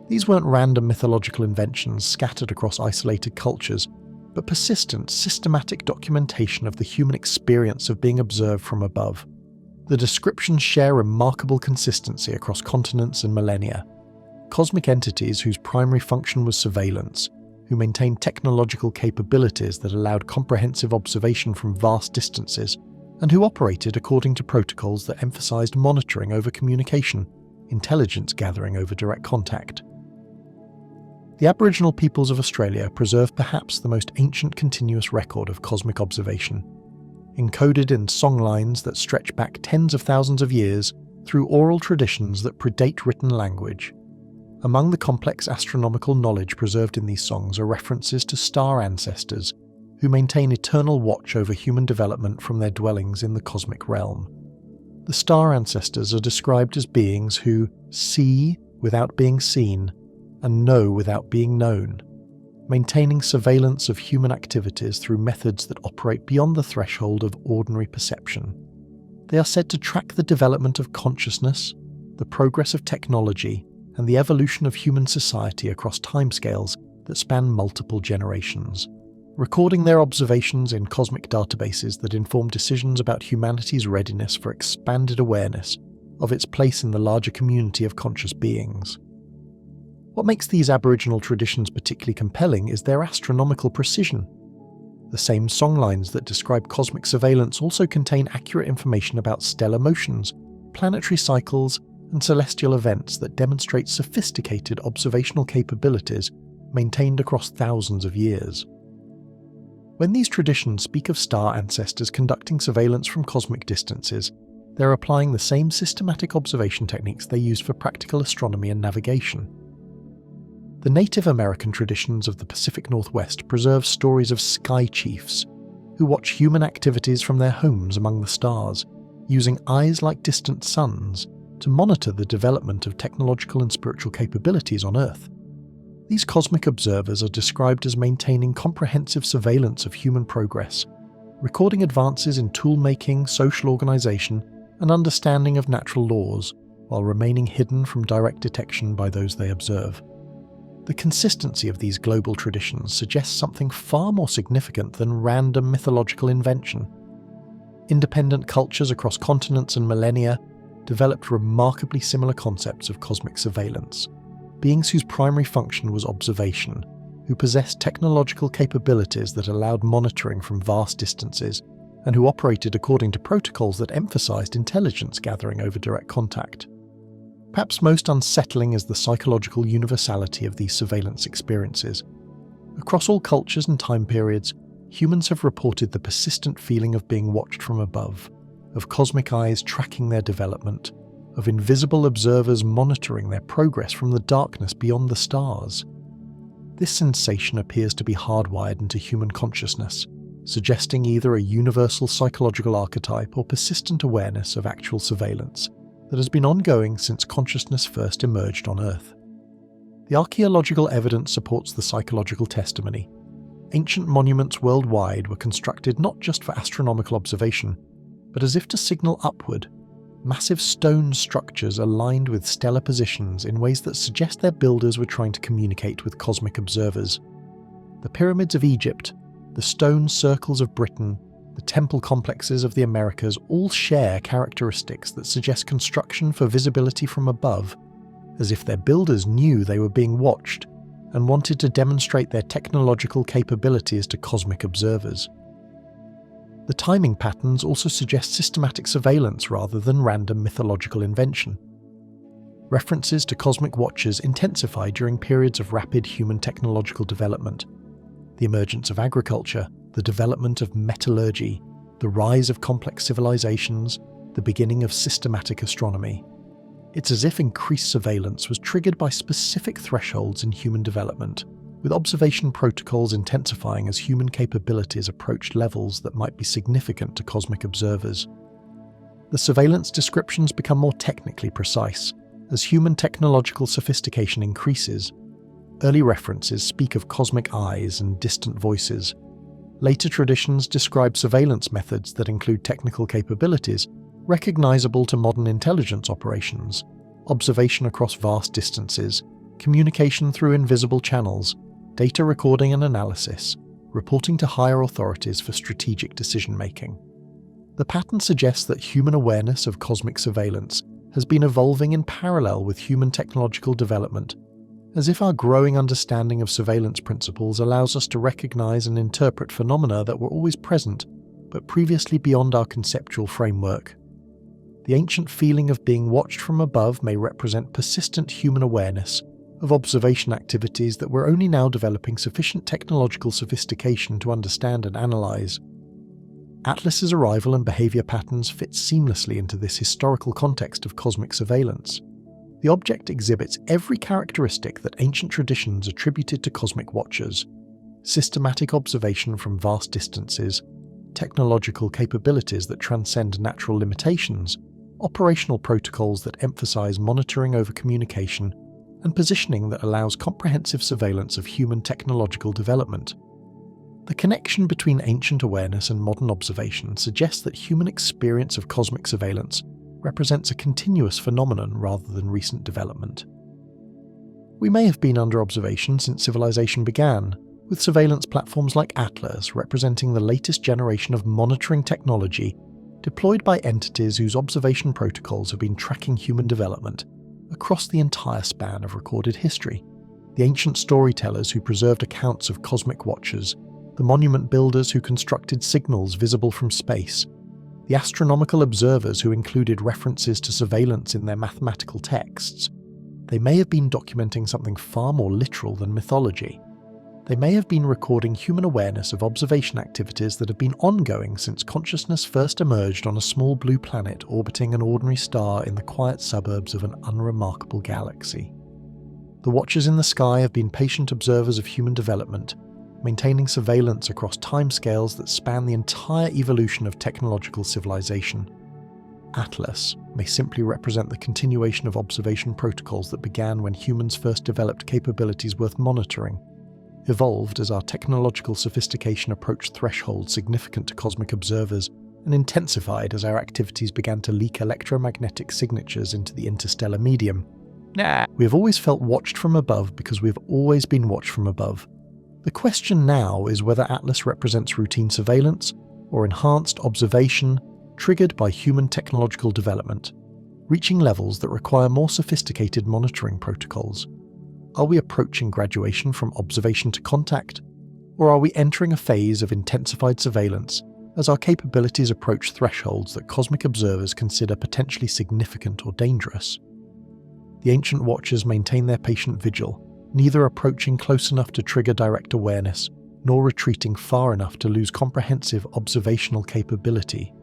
These weren't random mythological inventions scattered across isolated cultures, but persistent, systematic documentation of the human experience of being observed from above. The descriptions share remarkable consistency across continents and millennia. Cosmic entities whose primary function was surveillance, who maintained technological capabilities that allowed comprehensive observation from vast distances, and who operated according to protocols that emphasized monitoring over communication, intelligence gathering over direct contact. The Aboriginal peoples of Australia preserve perhaps the most ancient continuous record of cosmic observation, encoded in songlines that stretch back tens of thousands of years through oral traditions that predate written language. Among the complex astronomical knowledge preserved in these songs are references to star ancestors who maintain eternal watch over human development from their dwellings in the cosmic realm. The star ancestors are described as beings who see without being seen and know without being known, maintaining surveillance of human activities through methods that operate beyond the threshold of ordinary perception. They are said to track the development of consciousness, the progress of technology, and the evolution of human society across timescales that span multiple generations, recording their observations in cosmic databases that inform decisions about humanity's readiness for expanded awareness of its place in the larger community of conscious beings. What makes these Aboriginal traditions particularly compelling is their astronomical precision. The same songlines that describe cosmic surveillance also contain accurate information about stellar motions, planetary cycles, and celestial events that demonstrate sophisticated observational capabilities maintained across thousands of years. When these traditions speak of star ancestors conducting surveillance from cosmic distances, they're applying the same systematic observation techniques they use for practical astronomy and navigation. The Native American traditions of the Pacific Northwest preserve stories of sky chiefs who watch human activities from their homes among the stars, using eyes like distant suns to monitor the development of technological and spiritual capabilities on Earth. These cosmic observers are described as maintaining comprehensive surveillance of human progress, recording advances in tool-making, social organization, and understanding of natural laws, while remaining hidden from direct detection by those they observe. The consistency of these global traditions suggests something far more significant than random mythological invention. Independent cultures across continents and millennia developed remarkably similar concepts of cosmic surveillance, beings whose primary function was observation, who possessed technological capabilities that allowed monitoring from vast distances, and who operated according to protocols that emphasized intelligence gathering over direct contact. Perhaps most unsettling is the psychological universality of these surveillance experiences. Across all cultures and time periods, humans have reported the persistent feeling of being watched from above, of cosmic eyes tracking their development, of invisible observers monitoring their progress from the darkness beyond the stars. This sensation appears to be hardwired into human consciousness, suggesting either a universal psychological archetype or persistent awareness of actual surveillance that has been ongoing since consciousness first emerged on Earth. The archaeological evidence supports the psychological testimony. Ancient monuments worldwide were constructed not just for astronomical observation, but as if to signal upward. Massive stone structures aligned with stellar positions in ways that suggest their builders were trying to communicate with cosmic observers. The pyramids of Egypt, the stone circles of Britain, the temple complexes of the Americas all share characteristics that suggest construction for visibility from above, as if their builders knew they were being watched and wanted to demonstrate their technological capabilities to cosmic observers. The timing patterns also suggest systematic surveillance rather than random mythological invention. References to cosmic watchers intensify during periods of rapid human technological development. The emergence of agriculture, the development of metallurgy, the rise of complex civilizations, the beginning of systematic astronomy. It's as if increased surveillance was triggered by specific thresholds in human development, with observation protocols intensifying as human capabilities approached levels that might be significant to cosmic observers. The surveillance descriptions become more technically precise as human technological sophistication increases. Early references speak of cosmic eyes and distant voices. Later traditions describe surveillance methods that include technical capabilities recognizable to modern intelligence operations, observation across vast distances, communication through invisible channels, data recording and analysis, reporting to higher authorities for strategic decision-making. The pattern suggests that human awareness of cosmic surveillance has been evolving in parallel with human technological development, as if our growing understanding of surveillance principles allows us to recognize and interpret phenomena that were always present, but previously beyond our conceptual framework. The ancient feeling of being watched from above may represent persistent human awareness of observation activities that we're only now developing sufficient technological sophistication to understand and analyze. Atlas's arrival and behavior patterns fit seamlessly into this historical context of cosmic surveillance. The object exhibits every characteristic that ancient traditions attributed to cosmic watchers: systematic observation from vast distances, technological capabilities that transcend natural limitations, operational protocols that emphasize monitoring over communication, and positioning that allows comprehensive surveillance of human technological development. The connection between ancient awareness and modern observation suggests that human experience of cosmic surveillance represents a continuous phenomenon rather than recent development. We may have been under observation since civilization began, with surveillance platforms like Atlas representing the latest generation of monitoring technology deployed by entities whose observation protocols have been tracking human development across the entire span of recorded history. The ancient storytellers who preserved accounts of cosmic watchers, the monument builders who constructed signals visible from space, the astronomical observers who included references to surveillance in their mathematical texts. They may have been documenting something far more literal than mythology. They may have been recording human awareness of observation activities that have been ongoing since consciousness first emerged on a small blue planet orbiting an ordinary star in the quiet suburbs of an unremarkable galaxy. The watchers in the sky have been patient observers of human development, maintaining surveillance across timescales that span the entire evolution of technological civilization. Atlas may simply represent the continuation of observation protocols that began when humans first developed capabilities worth monitoring, evolved as our technological sophistication approached thresholds significant to cosmic observers, and intensified as our activities began to leak electromagnetic signatures into the interstellar medium. We have always felt watched from above because we have always been watched from above. The question now is whether Atlas represents routine surveillance or enhanced observation triggered by human technological development, reaching levels that require more sophisticated monitoring protocols. Are we approaching graduation from observation to contact, or are we entering a phase of intensified surveillance as our capabilities approach thresholds that cosmic observers consider potentially significant or dangerous? The ancient watchers maintain their patient vigil, neither approaching close enough to trigger direct awareness, nor retreating far enough to lose comprehensive observational capability.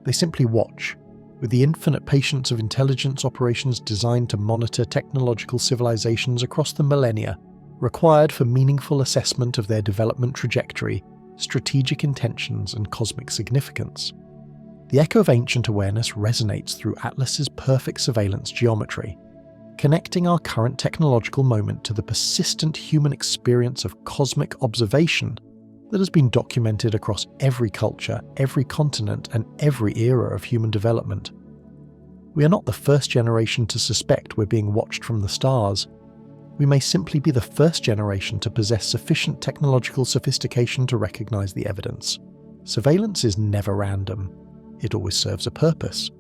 They simply watch, with the infinite patience of intelligence operations designed to monitor technological civilizations across the millennia, required for meaningful assessment of their development trajectory, strategic intentions, and cosmic significance. The echo of ancient awareness resonates through Atlas's perfect surveillance geometry, connecting our current technological moment to the persistent human experience of cosmic observation that has been documented across every culture, every continent, and every era of human development. We are not the first generation to suspect we're being watched from the stars. We may simply be the first generation to possess sufficient technological sophistication to recognize the evidence. Surveillance is never random. It always serves a purpose.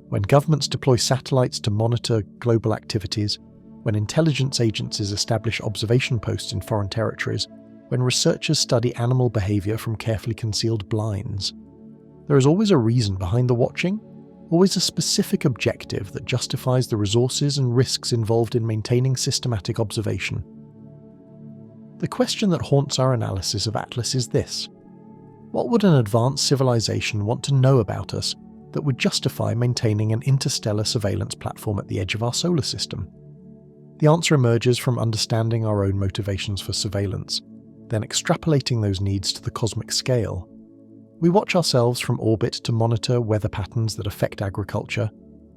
When governments deploy satellites to monitor global activities, when intelligence agencies establish observation posts in foreign territories, when researchers study animal behavior from carefully concealed blinds, there is always a reason behind the watching, always a specific objective that justifies the resources and risks involved in maintaining systematic observation. The question that haunts our analysis of Atlas is this: what would an advanced civilization want to know about us that would justify maintaining an interstellar surveillance platform at the edge of our solar system? The answer emerges from understanding our own motivations for surveillance, then extrapolating those needs to the cosmic scale. We watch ourselves from orbit to monitor weather patterns that affect agriculture,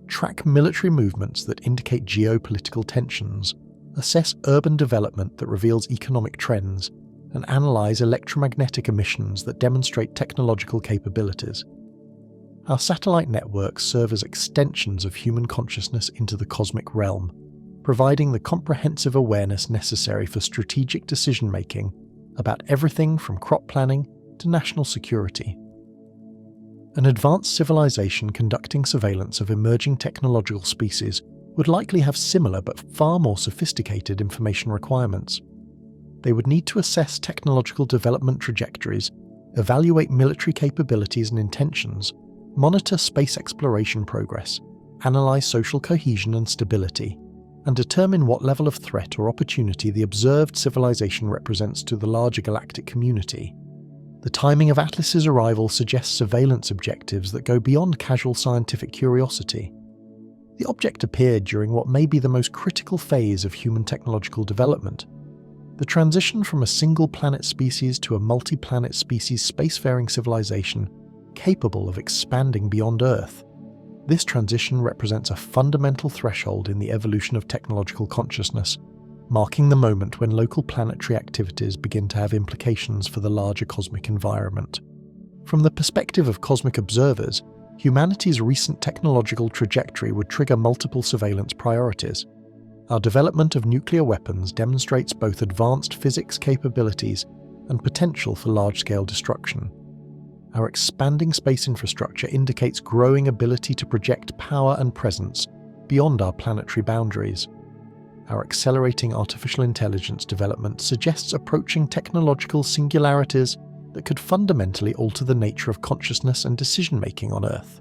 track military movements that indicate geopolitical tensions, assess urban development that reveals economic trends, and analyse electromagnetic emissions that demonstrate technological capabilities. Our satellite networks serve as extensions of human consciousness into the cosmic realm, providing the comprehensive awareness necessary for strategic decision-making about everything from crop planning to national security. An advanced civilization conducting surveillance of emerging technological species would likely have similar but far more sophisticated information requirements. They would need to assess technological development trajectories, evaluate military capabilities and intentions, monitor space exploration progress, analyse social cohesion and stability, and determine what level of threat or opportunity the observed civilization represents to the larger galactic community. The timing of Atlas's arrival suggests surveillance objectives that go beyond casual scientific curiosity. The object appeared during what may be the most critical phase of human technological development, the transition from a single-planet species to a multi-planet species spacefaring civilization capable of expanding beyond Earth. This transition represents a fundamental threshold in the evolution of technological consciousness, marking the moment when local planetary activities begin to have implications for the larger cosmic environment. From the perspective of cosmic observers, humanity's recent technological trajectory would trigger multiple surveillance priorities. Our development of nuclear weapons demonstrates both advanced physics capabilities and potential for large-scale destruction. Our expanding space infrastructure indicates growing ability to project power and presence beyond our planetary boundaries. Our accelerating artificial intelligence development suggests approaching technological singularities that could fundamentally alter the nature of consciousness and decision-making on Earth.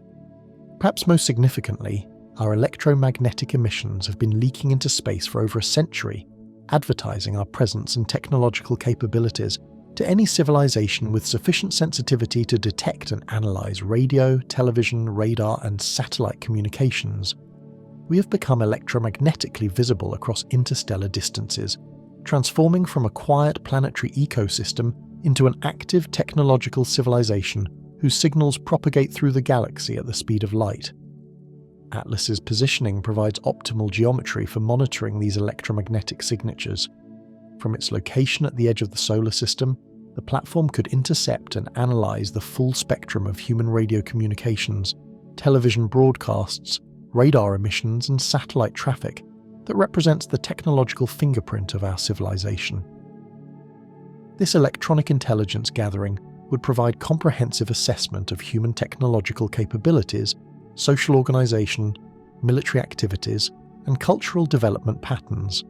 Perhaps most significantly, our electromagnetic emissions have been leaking into space for over a century, advertising our presence and technological capabilities to any civilization with sufficient sensitivity to detect and analyze radio, television, radar, and satellite communications. We have become electromagnetically visible across interstellar distances, transforming from a quiet planetary ecosystem into an active technological civilization whose signals propagate through the galaxy at the speed of light. Atlas's positioning provides optimal geometry for monitoring these electromagnetic signatures. From its location at the edge of the solar system, the platform could intercept and analyze the full spectrum of human radio communications, television broadcasts, radar emissions, and satellite traffic that represents the technological fingerprint of our civilization. This electronic intelligence gathering would provide comprehensive assessment of human technological capabilities, social organization, military activities, and cultural development patterns.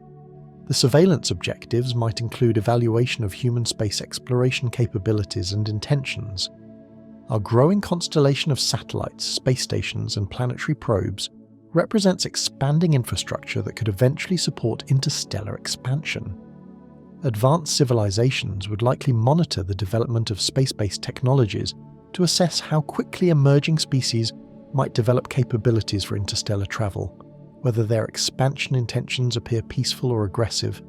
The surveillance objectives might include evaluation of human space exploration capabilities and intentions. Our growing constellation of satellites, space stations, and planetary probes represents expanding infrastructure that could eventually support interstellar expansion. Advanced civilizations would likely monitor the development of space-based technologies to assess how quickly emerging species might develop capabilities for interstellar travel, whether their expansion intentions appear peaceful or aggressive,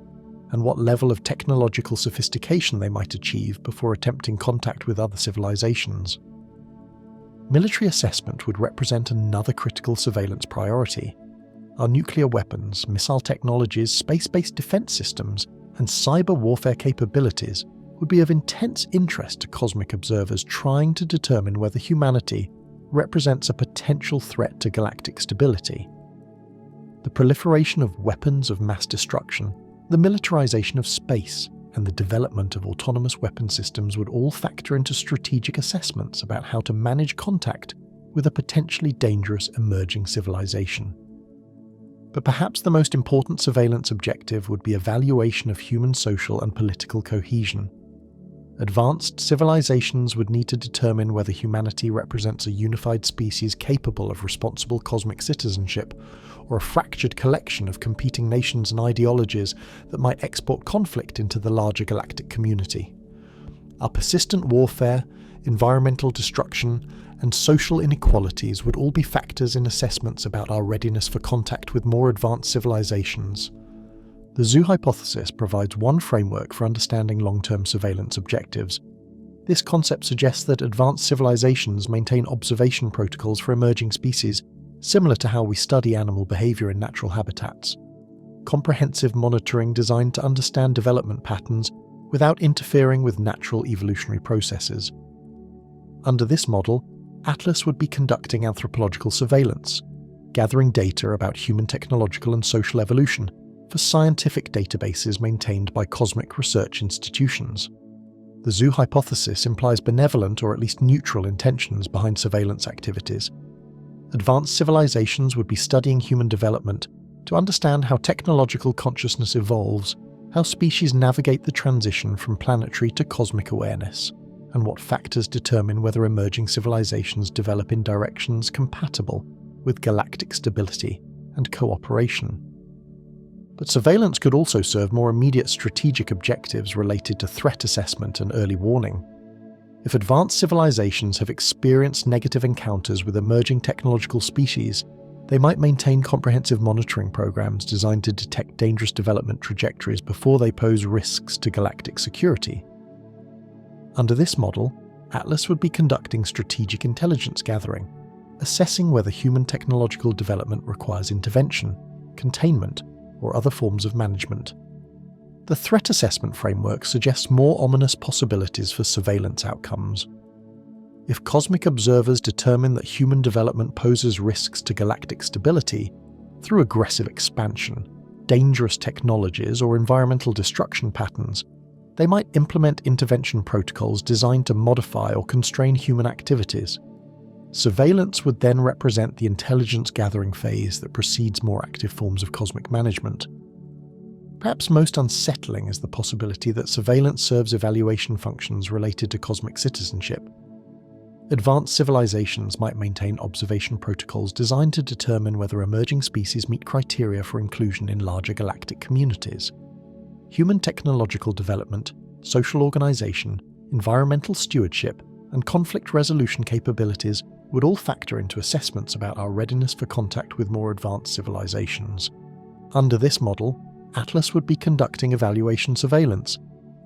and what level of technological sophistication they might achieve before attempting contact with other civilizations. Military assessment would represent another critical surveillance priority. Our nuclear weapons, missile technologies, space-based defense systems, and cyber warfare capabilities would be of intense interest to cosmic observers trying to determine whether humanity represents a potential threat to galactic stability. The proliferation of weapons of mass destruction, the militarization of space, and the development of autonomous weapon systems would all factor into strategic assessments about how to manage contact with a potentially dangerous emerging civilization. But perhaps the most important surveillance objective would be evaluation of human social and political cohesion. Advanced civilizations would need to determine whether humanity represents a unified species capable of responsible cosmic citizenship, or a fractured collection of competing nations and ideologies that might export conflict into the larger galactic community. Our persistent warfare, environmental destruction, and social inequalities would all be factors in assessments about our readiness for contact with more advanced civilizations. The Zoo hypothesis provides one framework for understanding long-term surveillance objectives. This concept suggests that advanced civilizations maintain observation protocols for emerging species, similar to how we study animal behavior in natural habitats. Comprehensive monitoring designed to understand development patterns without interfering with natural evolutionary processes. Under this model, Atlas would be conducting anthropological surveillance, gathering data about human technological and social evolution for scientific databases maintained by cosmic research institutions. The Zoo hypothesis implies benevolent or at least neutral intentions behind surveillance activities. Advanced civilizations would be studying human development to understand how technological consciousness evolves, how species navigate the transition from planetary to cosmic awareness, and what factors determine whether emerging civilizations develop in directions compatible with galactic stability and cooperation. But surveillance could also serve more immediate strategic objectives related to threat assessment and early warning. If advanced civilizations have experienced negative encounters with emerging technological species, they might maintain comprehensive monitoring programs designed to detect dangerous development trajectories before they pose risks to galactic security. Under this model, Atlas would be conducting strategic intelligence gathering, assessing whether human technological development requires intervention, containment, or other forms of management. The threat assessment framework suggests more ominous possibilities for surveillance outcomes. If cosmic observers determine that human development poses risks to galactic stability through aggressive expansion, dangerous technologies, or environmental destruction patterns, they might implement intervention protocols designed to modify or constrain human activities. Surveillance would then represent the intelligence gathering phase that precedes more active forms of cosmic management. Perhaps most unsettling is the possibility that surveillance serves evaluation functions related to cosmic citizenship. Advanced civilizations might maintain observation protocols designed to determine whether emerging species meet criteria for inclusion in larger galactic communities. Human technological development, social organization, environmental stewardship, and conflict resolution capabilities would all factor into assessments about our readiness for contact with more advanced civilizations. Under this model, Atlas would be conducting evaluation surveillance,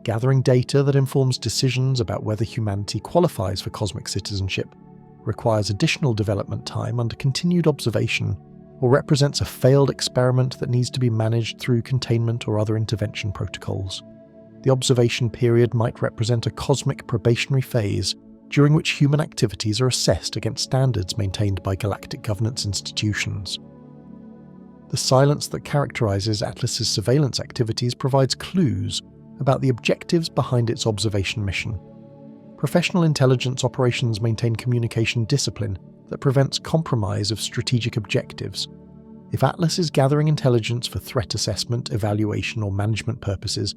gathering data that informs decisions about whether humanity qualifies for cosmic citizenship, requires additional development time under continued observation, or represents a failed experiment that needs to be managed through containment or other intervention protocols. The observation period might represent a cosmic probationary phase during which human activities are assessed against standards maintained by galactic governance institutions. The silence that characterizes Atlas's surveillance activities provides clues about the objectives behind its observation mission. Professional intelligence operations maintain communication discipline that prevents compromise of strategic objectives. If Atlas is gathering intelligence for threat assessment, evaluation, or management purposes,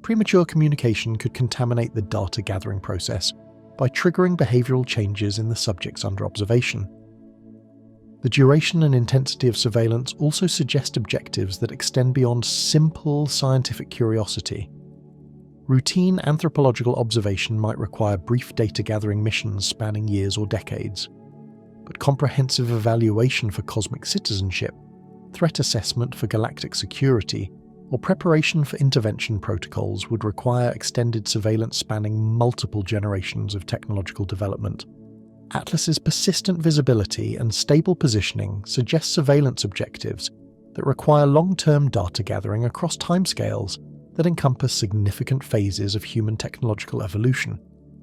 premature communication could contaminate the data gathering process by triggering behavioral changes in the subjects under observation. The duration and intensity of surveillance also suggest objectives that extend beyond simple scientific curiosity. Routine anthropological observation might require brief data-gathering missions spanning years or decades, but comprehensive evaluation for cosmic citizenship, threat assessment for galactic security, or preparation for intervention protocols would require extended surveillance spanning multiple generations of technological development. Atlas's persistent visibility and stable positioning suggest surveillance objectives that require long-term data gathering across timescales that encompass significant phases of human technological evolution.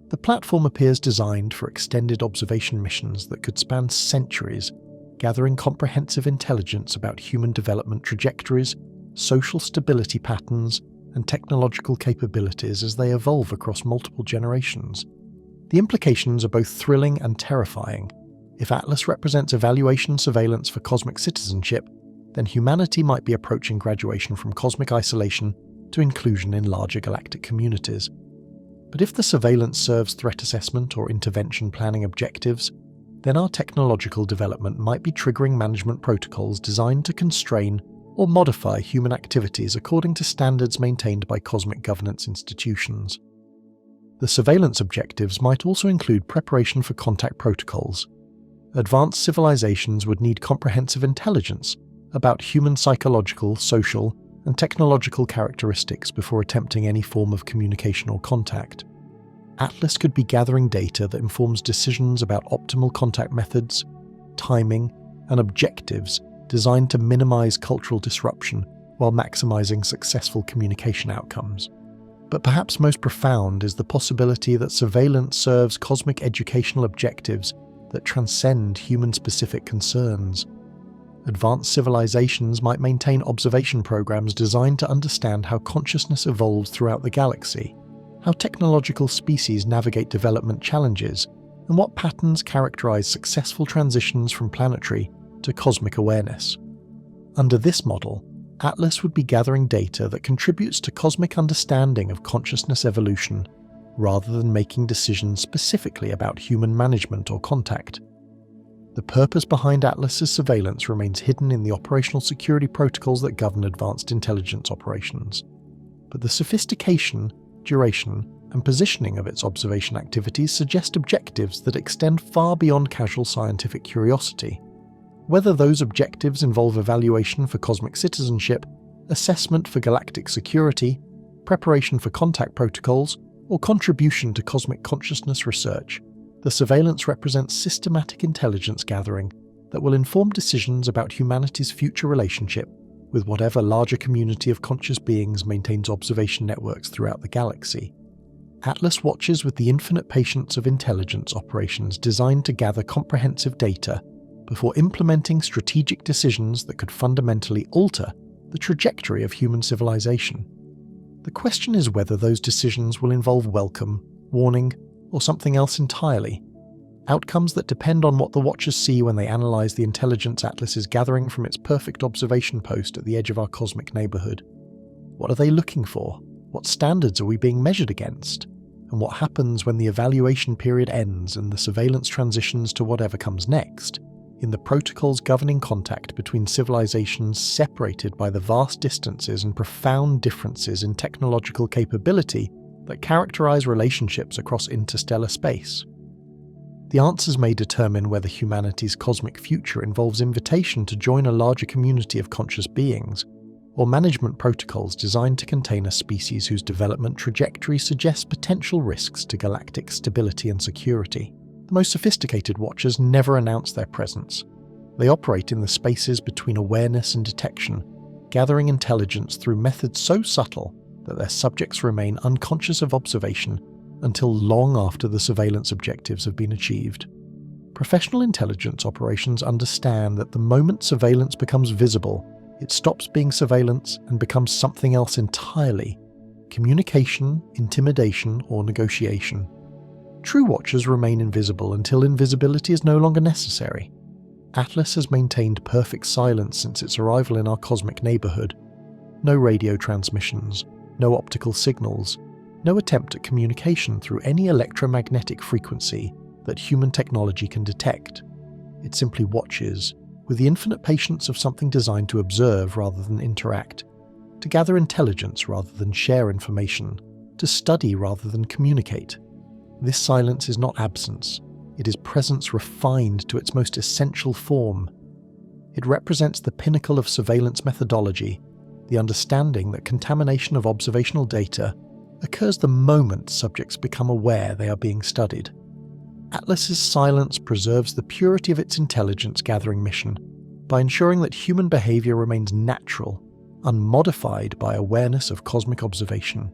The platform appears designed for extended observation missions that could span centuries, gathering comprehensive intelligence about human development trajectories, social stability patterns, and technological capabilities as they evolve across multiple generations. The implications are both thrilling and terrifying. If Atlas represents evaluation surveillance for cosmic citizenship, then humanity might be approaching graduation from cosmic isolation to inclusion in larger galactic communities. But if the surveillance serves threat assessment or intervention planning objectives, then our technological development might be triggering management protocols designed to constrain or modify human activities according to standards maintained by cosmic governance institutions. The surveillance objectives might also include preparation for contact protocols. Advanced civilizations would need comprehensive intelligence about human psychological, social, and technological characteristics before attempting any form of communication or contact. Atlas could be gathering data that informs decisions about optimal contact methods, timing, and objectives designed to minimize cultural disruption while maximizing successful communication outcomes. But perhaps most profound is the possibility that surveillance serves cosmic educational objectives that transcend human-specific concerns. Advanced civilizations might maintain observation programs designed to understand how consciousness evolves throughout the galaxy, how technological species navigate development challenges, and what patterns characterize successful transitions from planetary to cosmic awareness. Under this model, Atlas would be gathering data that contributes to cosmic understanding of consciousness evolution, rather than making decisions specifically about human management or contact. The purpose behind Atlas's surveillance remains hidden in the operational security protocols that govern advanced intelligence operations. But the sophistication, duration, and positioning of its observation activities suggest objectives that extend far beyond casual scientific curiosity. Whether those objectives involve evaluation for cosmic citizenship, assessment for galactic security, preparation for contact protocols, or contribution to cosmic consciousness research, the surveillance represents systematic intelligence gathering that will inform decisions about humanity's future relationship with whatever larger community of conscious beings maintains observation networks throughout the galaxy. Atlas watches with the infinite patience of intelligence operations designed to gather comprehensive data before implementing strategic decisions that could fundamentally alter the trajectory of human civilization. The question is whether those decisions will involve welcome, warning, or something else entirely. Outcomes that depend on what the Watchers see when they analyze the intelligence Atlas is gathering from its perfect observation post at the edge of our cosmic neighborhood. What are they looking for? What standards are we being measured against? And what happens when the evaluation period ends and the surveillance transitions to whatever comes next? In the protocols governing contact between civilizations separated by the vast distances and profound differences in technological capability that characterize relationships across interstellar space. The answers may determine whether humanity's cosmic future involves invitation to join a larger community of conscious beings, or management protocols designed to contain a species whose development trajectory suggests potential risks to galactic stability and security. The most sophisticated Watchers never announce their presence. They operate in the spaces between awareness and detection, gathering intelligence through methods so subtle that their subjects remain unconscious of observation until long after the surveillance objectives have been achieved. Professional intelligence operations understand that the moment surveillance becomes visible, it stops being surveillance and becomes something else entirely: communication, intimidation, or negotiation. True Watchers remain invisible until invisibility is no longer necessary. Atlas has maintained perfect silence since its arrival in our cosmic neighborhood. No radio transmissions, no optical signals, no attempt at communication through any electromagnetic frequency that human technology can detect. It simply watches, with the infinite patience of something designed to observe rather than interact, to gather intelligence rather than share information, to study rather than communicate. This silence is not absence, it is presence refined to its most essential form. It represents the pinnacle of surveillance methodology, the understanding that contamination of observational data occurs the moment subjects become aware they are being studied. Atlas's silence preserves the purity of its intelligence-gathering mission by ensuring that human behavior remains natural, unmodified by awareness of cosmic observation.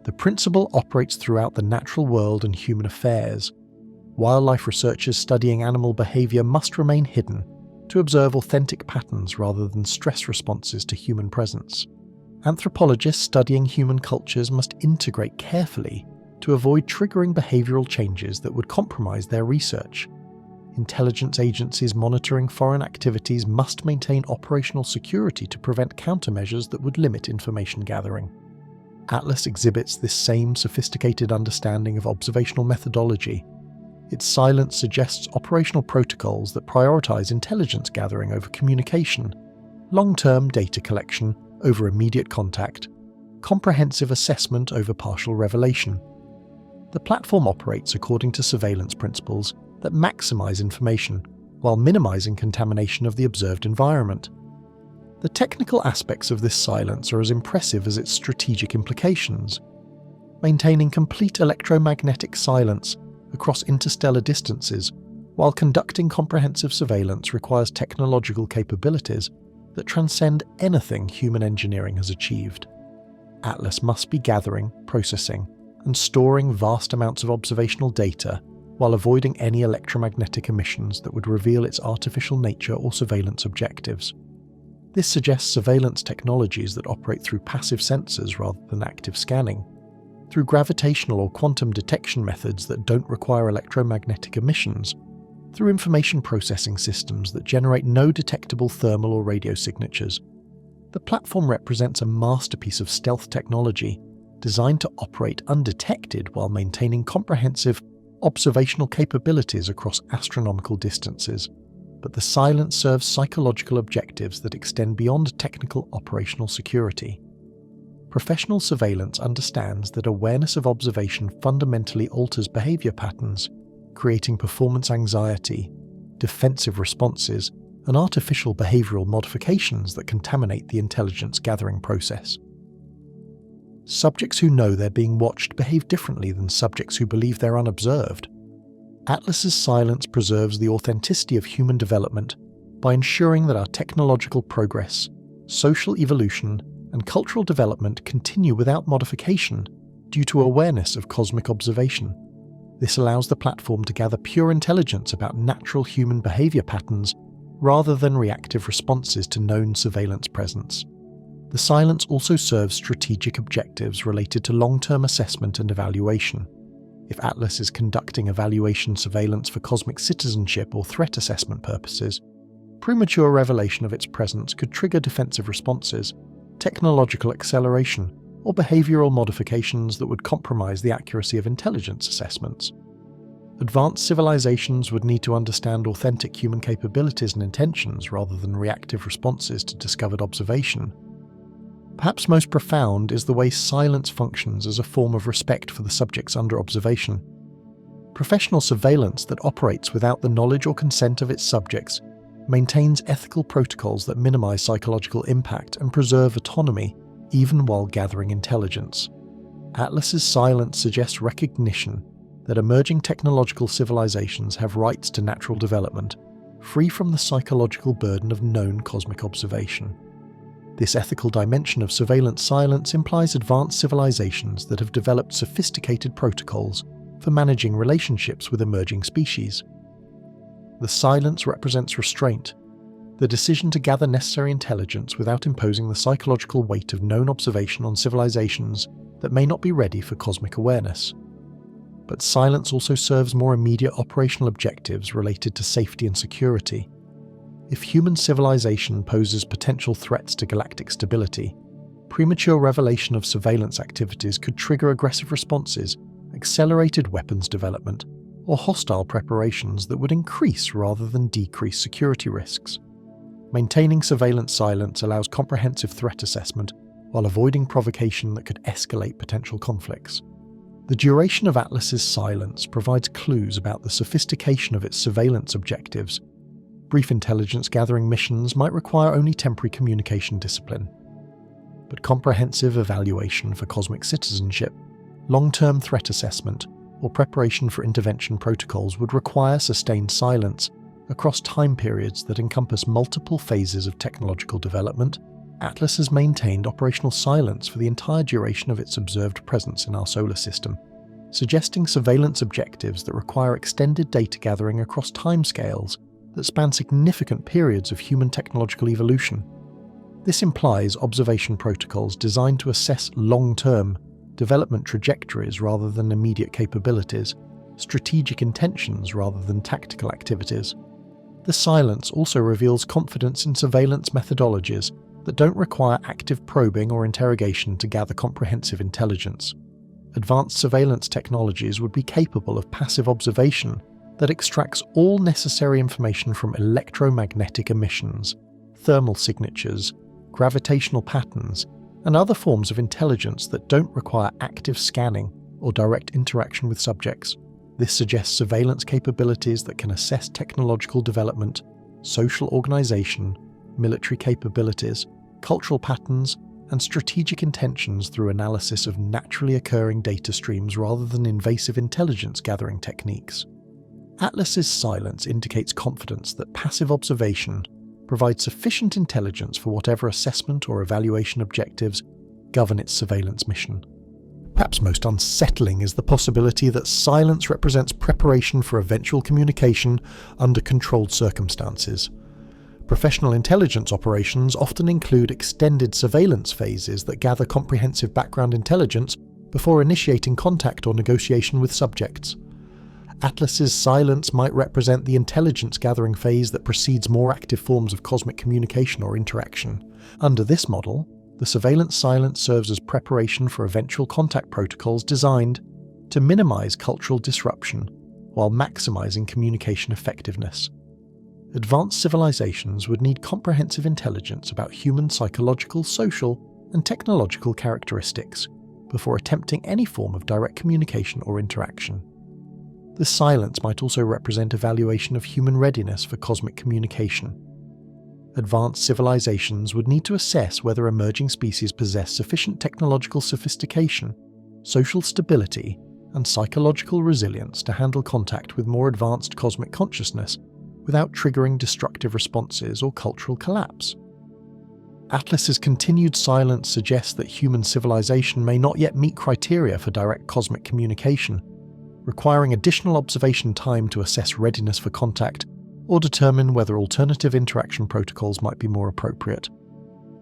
The principle operates throughout the natural world and human affairs. Wildlife researchers studying animal behavior must remain hidden to observe authentic patterns rather than stress responses to human presence. Anthropologists studying human cultures must integrate carefully to avoid triggering behavioral changes that would compromise their research. Intelligence agencies monitoring foreign activities must maintain operational security to prevent countermeasures that would limit information gathering. Atlas exhibits this same sophisticated understanding of observational methodology. Its silence suggests operational protocols that prioritize intelligence gathering over communication, long-term data collection over immediate contact, comprehensive assessment over partial revelation. The platform operates according to surveillance principles that maximize information while minimizing contamination of the observed environment. The technical aspects of this silence are as impressive as its strategic implications. Maintaining complete electromagnetic silence across interstellar distances while conducting comprehensive surveillance requires technological capabilities that transcend anything human engineering has achieved. Atlas must be gathering, processing, and storing vast amounts of observational data while avoiding any electromagnetic emissions that would reveal its artificial nature or surveillance objectives. This suggests surveillance technologies that operate through passive sensors rather than active scanning, through gravitational or quantum detection methods that don't require electromagnetic emissions, through information processing systems that generate no detectable thermal or radio signatures. The platform represents a masterpiece of stealth technology designed to operate undetected while maintaining comprehensive observational capabilities across astronomical distances. But the silence serves psychological objectives that extend beyond technical operational security. Professional surveillance understands that awareness of observation fundamentally alters behavior patterns, creating performance anxiety, defensive responses, and artificial behavioral modifications that contaminate the intelligence gathering process. Subjects who know they're being watched behave differently than subjects who believe they're unobserved. Atlas's silence preserves the authenticity of human development by ensuring that our technological progress, social evolution, and cultural development continue without modification due to awareness of cosmic observation. This allows the platform to gather pure intelligence about natural human behavior patterns rather than reactive responses to known surveillance presence. The silence also serves strategic objectives related to long-term assessment and evaluation. If Atlas is conducting evaluation surveillance for cosmic citizenship or threat assessment purposes, premature revelation of its presence could trigger defensive responses, technological acceleration, or behavioral modifications that would compromise the accuracy of intelligence assessments. Advanced civilizations would need to understand authentic human capabilities and intentions rather than reactive responses to discovered observation. Perhaps most profound is the way silence functions as a form of respect for the subjects under observation. Professional surveillance that operates without the knowledge or consent of its subjects maintains ethical protocols that minimize psychological impact and preserve autonomy even while gathering intelligence. Atlas's silence suggests recognition that emerging technological civilizations have rights to natural development, free from the psychological burden of known cosmic observation. This ethical dimension of surveillance silence implies advanced civilizations that have developed sophisticated protocols for managing relationships with emerging species. The silence represents restraint, the decision to gather necessary intelligence without imposing the psychological weight of known observation on civilizations that may not be ready for cosmic awareness. But silence also serves more immediate operational objectives related to safety and security. If human civilization poses potential threats to galactic stability, premature revelation of surveillance activities could trigger aggressive responses, accelerated weapons development, or hostile preparations that would increase rather than decrease security risks. Maintaining surveillance silence allows comprehensive threat assessment while avoiding provocation that could escalate potential conflicts. The duration of Atlas's silence provides clues about the sophistication of its surveillance objectives. Brief intelligence gathering missions might require only temporary communication discipline. But comprehensive evaluation for cosmic citizenship, long-term threat assessment, or preparation for intervention protocols would require sustained silence across time periods that encompass multiple phases of technological development. Atlas has maintained operational silence for the entire duration of its observed presence in our solar system, suggesting surveillance objectives that require extended data gathering across timescales that span significant periods of human technological evolution. This implies observation protocols designed to assess long-term development trajectories rather than immediate capabilities, strategic intentions rather than tactical activities. The silence also reveals confidence in surveillance methodologies that don't require active probing or interrogation to gather comprehensive intelligence. Advanced surveillance technologies would be capable of passive observation that extracts all necessary information from electromagnetic emissions, thermal signatures, gravitational patterns, and other forms of intelligence that don't require active scanning or direct interaction with subjects. This suggests surveillance capabilities that can assess technological development, social organization, military capabilities, cultural patterns, and strategic intentions through analysis of naturally occurring data streams rather than invasive intelligence gathering techniques. Atlas's silence indicates confidence that passive observation provides sufficient intelligence for whatever assessment or evaluation objectives govern its surveillance mission. Perhaps most unsettling is the possibility that silence represents preparation for eventual communication under controlled circumstances. Professional intelligence operations often include extended surveillance phases that gather comprehensive background intelligence before initiating contact or negotiation with subjects. Atlas's silence might represent the intelligence-gathering phase that precedes more active forms of cosmic communication or interaction. Under this model, the surveillance silence serves as preparation for eventual contact protocols designed to minimize cultural disruption while maximizing communication effectiveness. Advanced civilizations would need comprehensive intelligence about human psychological, social, and technological characteristics before attempting any form of direct communication or interaction. The silence might also represent evaluation of human readiness for cosmic communication. Advanced civilizations would need to assess whether emerging species possess sufficient technological sophistication, social stability, and psychological resilience to handle contact with more advanced cosmic consciousness without triggering destructive responses or cultural collapse. Atlas's continued silence suggests that human civilization may not yet meet criteria for direct cosmic communication, requiring additional observation time to assess readiness for contact or determine whether alternative interaction protocols might be more appropriate.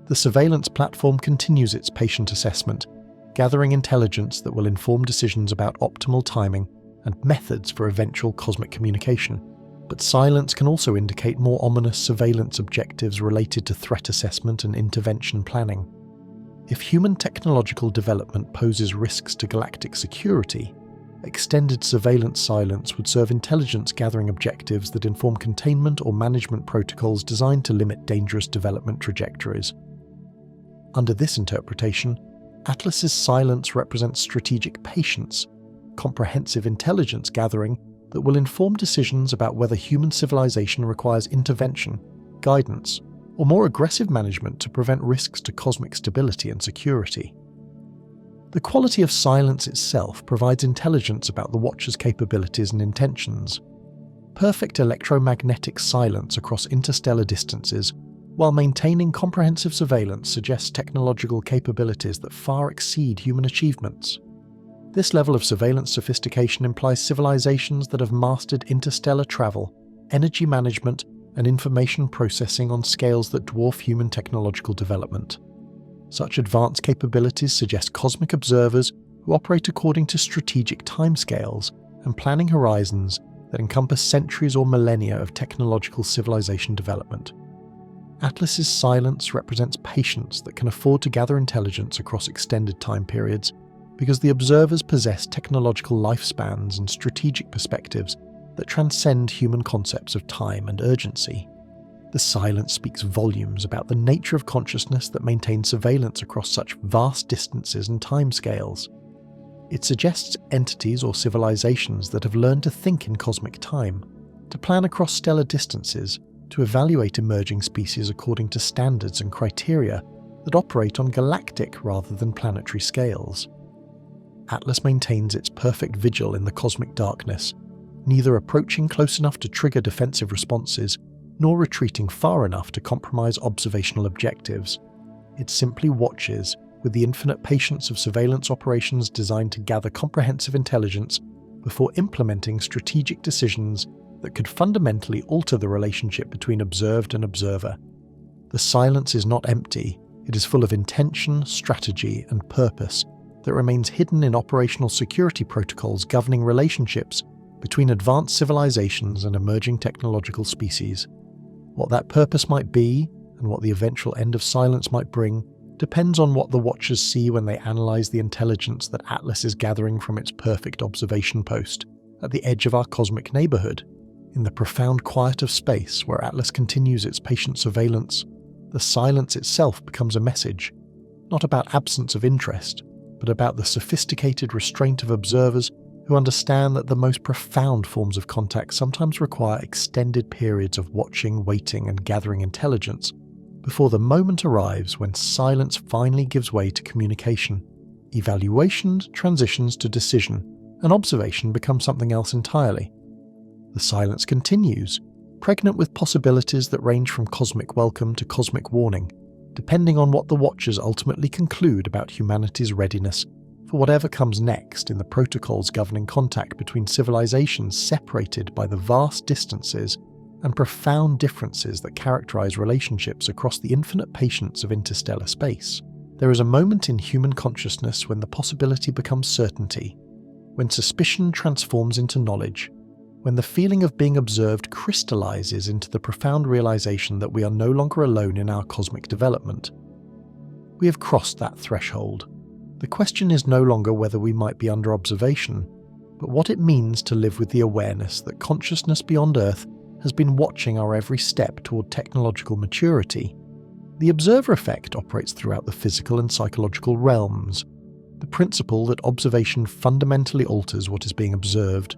The surveillance platform continues its patient assessment, gathering intelligence that will inform decisions about optimal timing and methods for eventual cosmic communication. But silence can also indicate more ominous surveillance objectives related to threat assessment and intervention planning. If human technological development poses risks to galactic security, extended surveillance silence would serve intelligence-gathering objectives that inform containment or management protocols designed to limit dangerous development trajectories. Under this interpretation, Atlas's silence represents strategic patience, comprehensive intelligence gathering that will inform decisions about whether human civilization requires intervention, guidance, or more aggressive management to prevent risks to cosmic stability and security. The quality of silence itself provides intelligence about the Watcher's capabilities and intentions. Perfect electromagnetic silence across interstellar distances, while maintaining comprehensive surveillance, suggests technological capabilities that far exceed human achievements. This level of surveillance sophistication implies civilizations that have mastered interstellar travel, energy management, and information processing on scales that dwarf human technological development. Such advanced capabilities suggest cosmic observers who operate according to strategic timescales and planning horizons that encompass centuries or millennia of technological civilization development. Atlas's silence represents patience that can afford to gather intelligence across extended time periods because the observers possess technological lifespans and strategic perspectives that transcend human concepts of time and urgency. The silence speaks volumes about the nature of consciousness that maintains surveillance across such vast distances and timescales. It suggests entities or civilizations that have learned to think in cosmic time, to plan across stellar distances, to evaluate emerging species according to standards and criteria that operate on galactic rather than planetary scales. Atlas maintains its perfect vigil in the cosmic darkness, neither approaching close enough to trigger defensive responses, nor retreating far enough to compromise observational objectives. It simply watches, with the infinite patience of surveillance operations designed to gather comprehensive intelligence before implementing strategic decisions that could fundamentally alter the relationship between observed and observer. The silence is not empty, it is full of intention, strategy, and purpose that remains hidden in operational security protocols governing relationships between advanced civilizations and emerging technological species. What that purpose might be, and what the eventual end of silence might bring, depends on what the Watchers see when they analyze the intelligence that Atlas is gathering from its perfect observation post, at the edge of our cosmic neighborhood. In the profound quiet of space where Atlas continues its patient surveillance, the silence itself becomes a message, not about absence of interest, but about the sophisticated restraint of observers who understand that the most profound forms of contact sometimes require extended periods of watching, waiting, and gathering intelligence before the moment arrives when silence finally gives way to communication, evaluation transitions to decision, and observation becomes something else entirely. The silence continues, pregnant with possibilities that range from cosmic welcome to cosmic warning, depending on what the watchers ultimately conclude about humanity's readiness for whatever comes next in the protocols governing contact between civilizations separated by the vast distances and profound differences that characterize relationships across the infinite patience of interstellar space. There is a moment in human consciousness when the possibility becomes certainty, when suspicion transforms into knowledge, when the feeling of being observed crystallizes into the profound realization that we are no longer alone in our cosmic development. We have crossed that threshold. The question is no longer whether we might be under observation, but what it means to live with the awareness that consciousness beyond Earth has been watching our every step toward technological maturity. The observer effect operates throughout the physical and psychological realms, the principle that observation fundamentally alters what is being observed.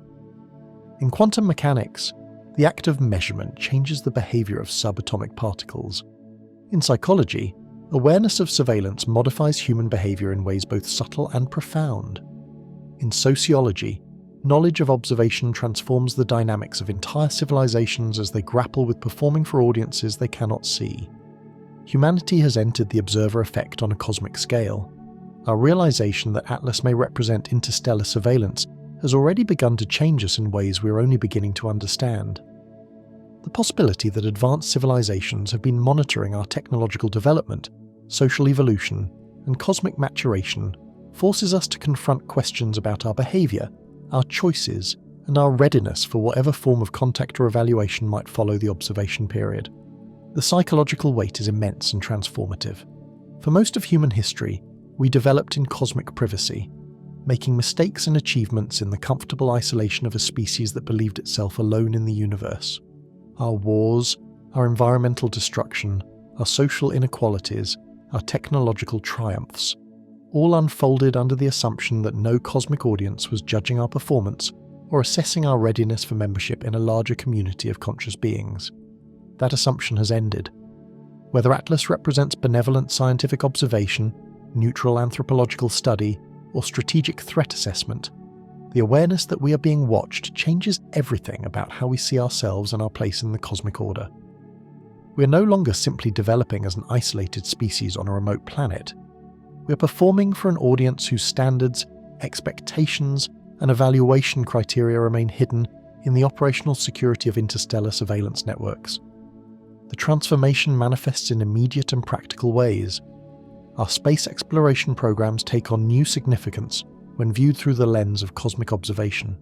In quantum mechanics, the act of measurement changes the behavior of subatomic particles. In psychology, awareness of surveillance modifies human behavior in ways both subtle and profound. In sociology, knowledge of observation transforms the dynamics of entire civilizations as they grapple with performing for audiences they cannot see. Humanity has entered the observer effect on a cosmic scale. Our realization that Atlas may represent interstellar surveillance has already begun to change us in ways we are only beginning to understand. The possibility that advanced civilizations have been monitoring our technological development, social evolution, and cosmic maturation forces us to confront questions about our behavior, our choices, and our readiness for whatever form of contact or evaluation might follow the observation period. The psychological weight is immense and transformative. For most of human history, we developed in cosmic privacy, making mistakes and achievements in the comfortable isolation of a species that believed itself alone in the universe. Our wars, our environmental destruction, our social inequalities, our technological triumphs, all unfolded under the assumption that no cosmic audience was judging our performance or assessing our readiness for membership in a larger community of conscious beings. That assumption has ended. Whether Atlas represents benevolent scientific observation, neutral anthropological study, or strategic threat assessment, the awareness that we are being watched changes everything about how we see ourselves and our place in the cosmic order. We are no longer simply developing as an isolated species on a remote planet. We are performing for an audience whose standards, expectations, and evaluation criteria remain hidden in the operational security of interstellar surveillance networks. The transformation manifests in immediate and practical ways. Our space exploration programs take on new significance when viewed through the lens of cosmic observation.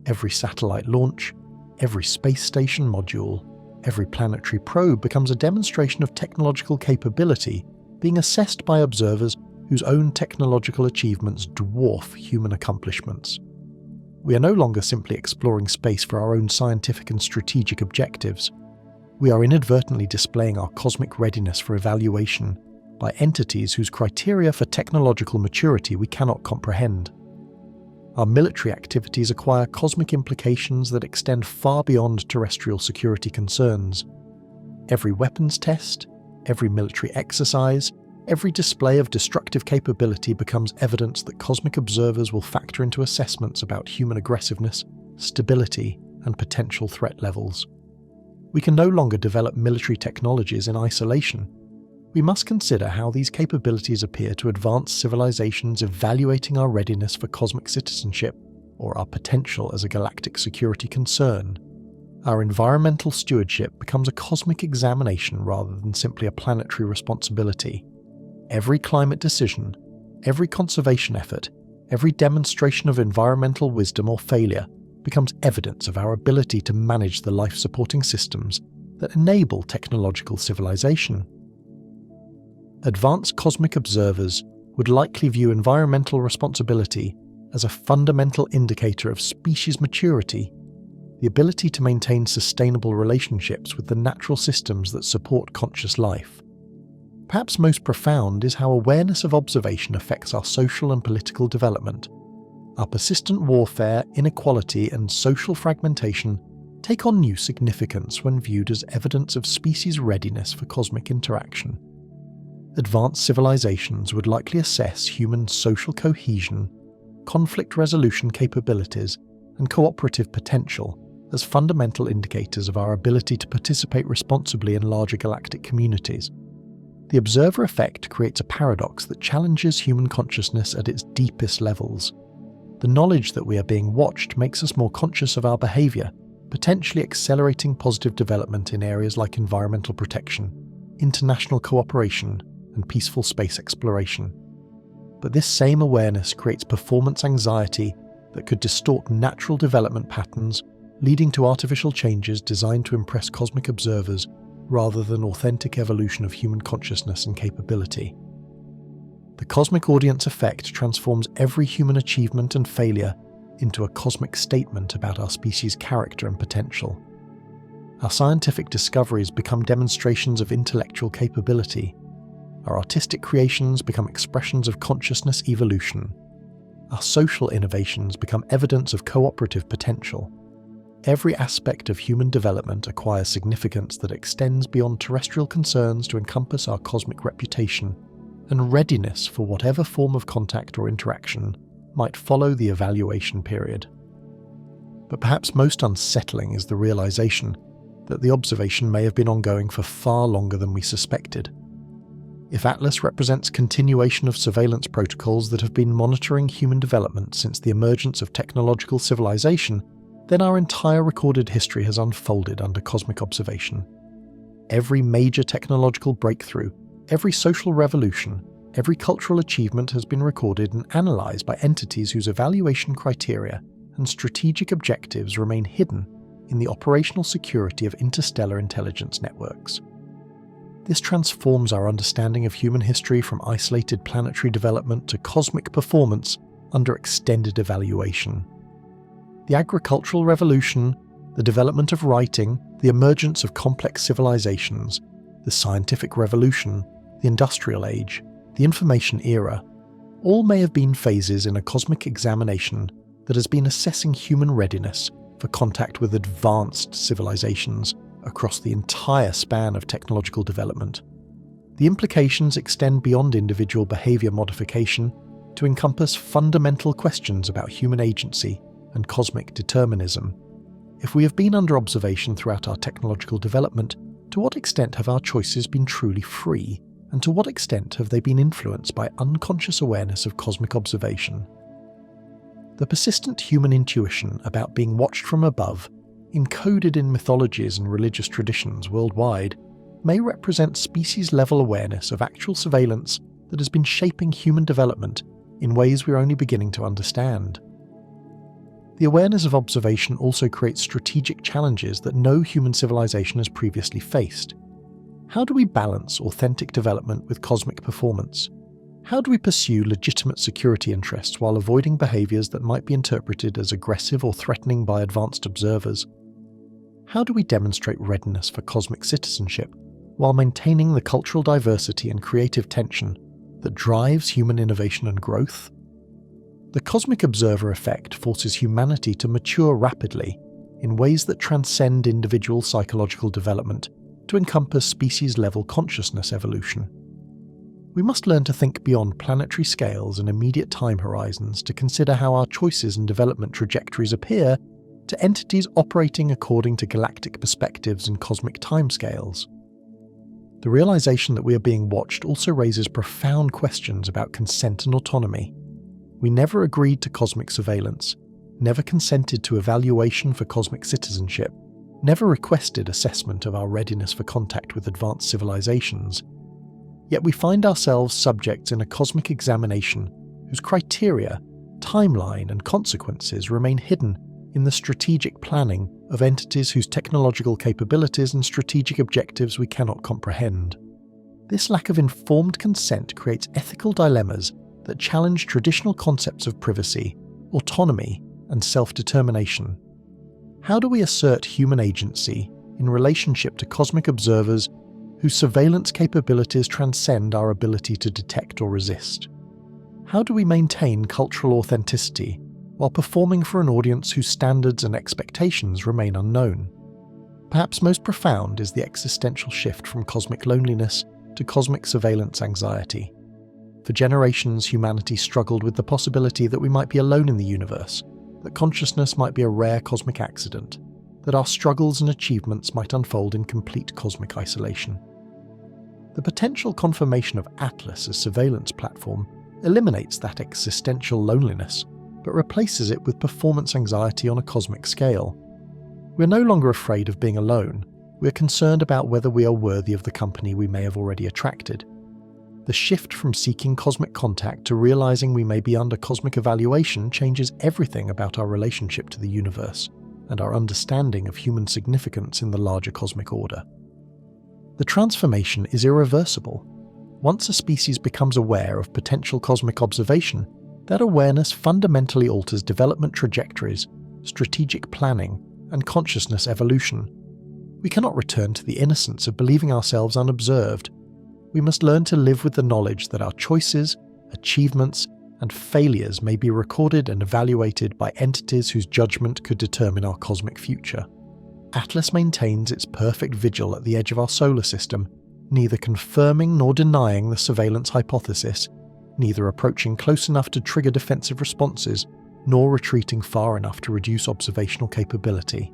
Every satellite launch, every space station module, every planetary probe becomes a demonstration of technological capability being assessed by observers whose own technological achievements dwarf human accomplishments. We are no longer simply exploring space for our own scientific and strategic objectives. We are inadvertently displaying our cosmic readiness for evaluation by entities whose criteria for technological maturity we cannot comprehend. Our military activities acquire cosmic implications that extend far beyond terrestrial security concerns. Every weapons test, every military exercise, every display of destructive capability becomes evidence that cosmic observers will factor into assessments about human aggressiveness, stability, and potential threat levels. We can no longer develop military technologies in isolation. We must consider how these capabilities appear to advanced civilizations evaluating our readiness for cosmic citizenship or our potential as a galactic security concern. Our environmental stewardship becomes a cosmic examination rather than simply a planetary responsibility. Every climate decision, every conservation effort, every demonstration of environmental wisdom or failure becomes evidence of our ability to manage the life-supporting systems that enable technological civilization. Advanced cosmic observers would likely view environmental responsibility as a fundamental indicator of species maturity, the ability to maintain sustainable relationships with the natural systems that support conscious life. Perhaps most profound is how awareness of observation affects our social and political development. Our persistent warfare, inequality, and social fragmentation take on new significance when viewed as evidence of species' readiness for cosmic interaction. Advanced civilizations would likely assess human social cohesion, conflict resolution capabilities, and cooperative potential as fundamental indicators of our ability to participate responsibly in larger galactic communities. The observer effect creates a paradox that challenges human consciousness at its deepest levels. The knowledge that we are being watched makes us more conscious of our behavior, potentially accelerating positive development in areas like environmental protection, international cooperation, and peaceful space exploration. But this same awareness creates performance anxiety that could distort natural development patterns, leading to artificial changes designed to impress cosmic observers rather than authentic evolution of human consciousness and capability. The cosmic audience effect transforms every human achievement and failure into a cosmic statement about our species' character and potential. Our scientific discoveries become demonstrations of intellectual capability. Our artistic creations become expressions of consciousness evolution. Our social innovations become evidence of cooperative potential. Every aspect of human development acquires significance that extends beyond terrestrial concerns to encompass our cosmic reputation and readiness for whatever form of contact or interaction might follow the evaluation period. But perhaps most unsettling is the realization that the observation may have been ongoing for far longer than we suspected. If Atlas represents continuation of surveillance protocols that have been monitoring human development since the emergence of technological civilization, then our entire recorded history has unfolded under cosmic observation. Every major technological breakthrough, every social revolution, every cultural achievement has been recorded and analysed by entities whose evaluation criteria and strategic objectives remain hidden in the operational security of interstellar intelligence networks. This transforms our understanding of human history from isolated planetary development to cosmic performance under extended evaluation. The agricultural revolution, the development of writing, the emergence of complex civilizations, the scientific revolution, the industrial age, the information era, all may have been phases in a cosmic examination that has been assessing human readiness for contact with advanced civilizations across the entire span of technological development. The implications extend beyond individual behavior modification to encompass fundamental questions about human agency and cosmic determinism. If we have been under observation throughout our technological development, to what extent have our choices been truly free, and to what extent have they been influenced by unconscious awareness of cosmic observation? The persistent human intuition about being watched from above, encoded in mythologies and religious traditions worldwide, may represent species-level awareness of actual surveillance that has been shaping human development in ways we're only beginning to understand. The awareness of observation also creates strategic challenges that no human civilization has previously faced. How do we balance authentic development with cosmic performance? How do we pursue legitimate security interests while avoiding behaviors that might be interpreted as aggressive or threatening by advanced observers? How do we demonstrate readiness for cosmic citizenship while maintaining the cultural diversity and creative tension that drives human innovation and growth? The cosmic observer effect forces humanity to mature rapidly in ways that transcend individual psychological development to encompass species-level consciousness evolution. We must learn to think beyond planetary scales and immediate time horizons to consider how our choices and development trajectories appear to entities operating according to galactic perspectives and cosmic timescales. The realization that we are being watched also raises profound questions about consent and autonomy. We never agreed to cosmic surveillance, never consented to evaluation for cosmic citizenship, never requested assessment of our readiness for contact with advanced civilizations. Yet we find ourselves subjects in a cosmic examination whose criteria, timeline, and consequences remain hidden in the strategic planning of entities whose technological capabilities and strategic objectives we cannot comprehend. This lack of informed consent creates ethical dilemmas that challenge traditional concepts of privacy, autonomy, and self-determination. How do we assert human agency in relationship to cosmic observers whose surveillance capabilities transcend our ability to detect or resist. How do we maintain cultural authenticity while performing for an audience whose standards and expectations remain unknown? Perhaps most profound is the existential shift from cosmic loneliness to cosmic surveillance anxiety. For generations, humanity struggled with the possibility that we might be alone in the universe, that consciousness might be a rare cosmic accident, that our struggles and achievements might unfold in complete cosmic isolation. The potential confirmation of Atlas as surveillance platform eliminates that existential loneliness, but replaces it with performance anxiety on a cosmic scale. We're no longer afraid of being alone, we're concerned about whether we are worthy of the company we may have already attracted. The shift from seeking cosmic contact to realizing we may be under cosmic evaluation changes everything about our relationship to the universe, and our understanding of human significance in the larger cosmic order. The transformation is irreversible. Once a species becomes aware of potential cosmic observation, that awareness fundamentally alters development trajectories, strategic planning, and consciousness evolution. We cannot return to the innocence of believing ourselves unobserved. We must learn to live with the knowledge that our choices, achievements, and failures may be recorded and evaluated by entities whose judgment could determine our cosmic future. Atlas maintains its perfect vigil at the edge of our solar system, neither confirming nor denying the surveillance hypothesis, neither approaching close enough to trigger defensive responses, nor retreating far enough to reduce observational capability.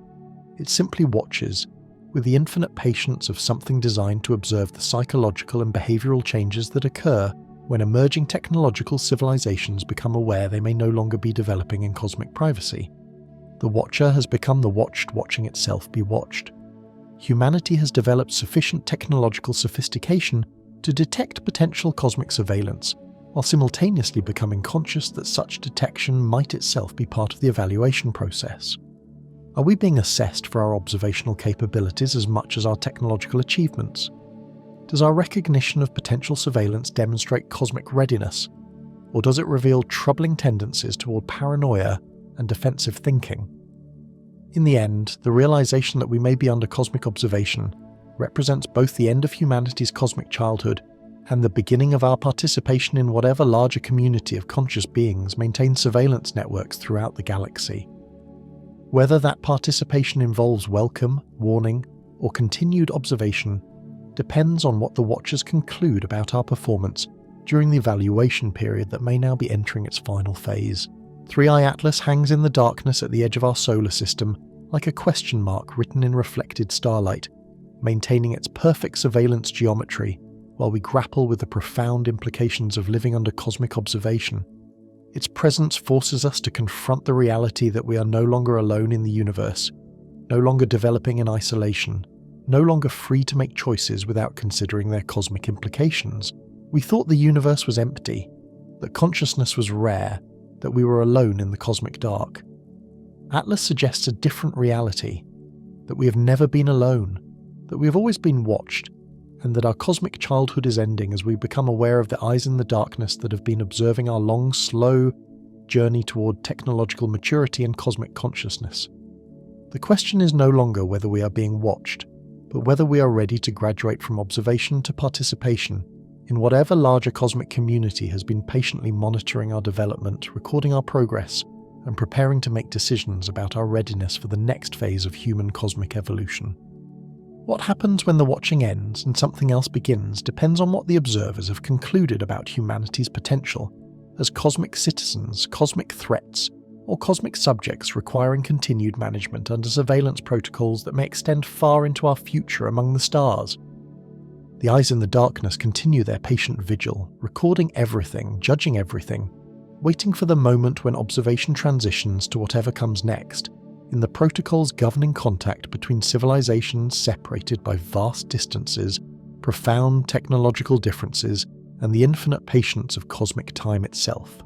It simply watches, with the infinite patience of something designed to observe the psychological and behavioral changes that occur when emerging technological civilizations become aware they may no longer be developing in cosmic privacy. The watcher has become the watched watching itself be watched. Humanity has developed sufficient technological sophistication to detect potential cosmic surveillance, while simultaneously becoming conscious that such detection might itself be part of the evaluation process. Are we being assessed for our observational capabilities as much as our technological achievements? Does our recognition of potential surveillance demonstrate cosmic readiness, or does it reveal troubling tendencies toward paranoia and defensive thinking? In the end, the realization that we may be under cosmic observation represents both the end of humanity's cosmic childhood and the beginning of our participation in whatever larger community of conscious beings maintains surveillance networks throughout the galaxy. Whether that participation involves welcome, warning, or continued observation depends on what the watchers conclude about our performance during the evaluation period that may now be entering its final phase. 3i Atlas hangs in the darkness at the edge of our solar system like a question mark written in reflected starlight, maintaining its perfect surveillance geometry while we grapple with the profound implications of living under cosmic observation. Its presence forces us to confront the reality that we are no longer alone in the universe, no longer developing in isolation, no longer free to make choices without considering their cosmic implications. We thought the universe was empty, that consciousness was rare, that we were alone in the cosmic dark. Atlas suggests a different reality, that we have never been alone, that we have always been watched, and that our cosmic childhood is ending as we become aware of the eyes in the darkness that have been observing our long, slow journey toward technological maturity and cosmic consciousness. The question is no longer whether we are being watched, but whether we are ready to graduate from observation to participation in whatever larger cosmic community has been patiently monitoring our development, recording our progress, and preparing to make decisions about our readiness for the next phase of human cosmic evolution. What happens when the watching ends and something else begins depends on what the observers have concluded about humanity's potential as cosmic citizens, cosmic threats, or cosmic subjects requiring continued management under surveillance protocols that may extend far into our future among the stars. The eyes in the darkness continue their patient vigil, recording everything, judging everything, waiting for the moment when observation transitions to whatever comes next, in the protocols governing contact between civilizations separated by vast distances, profound technological differences, and the infinite patience of cosmic time itself.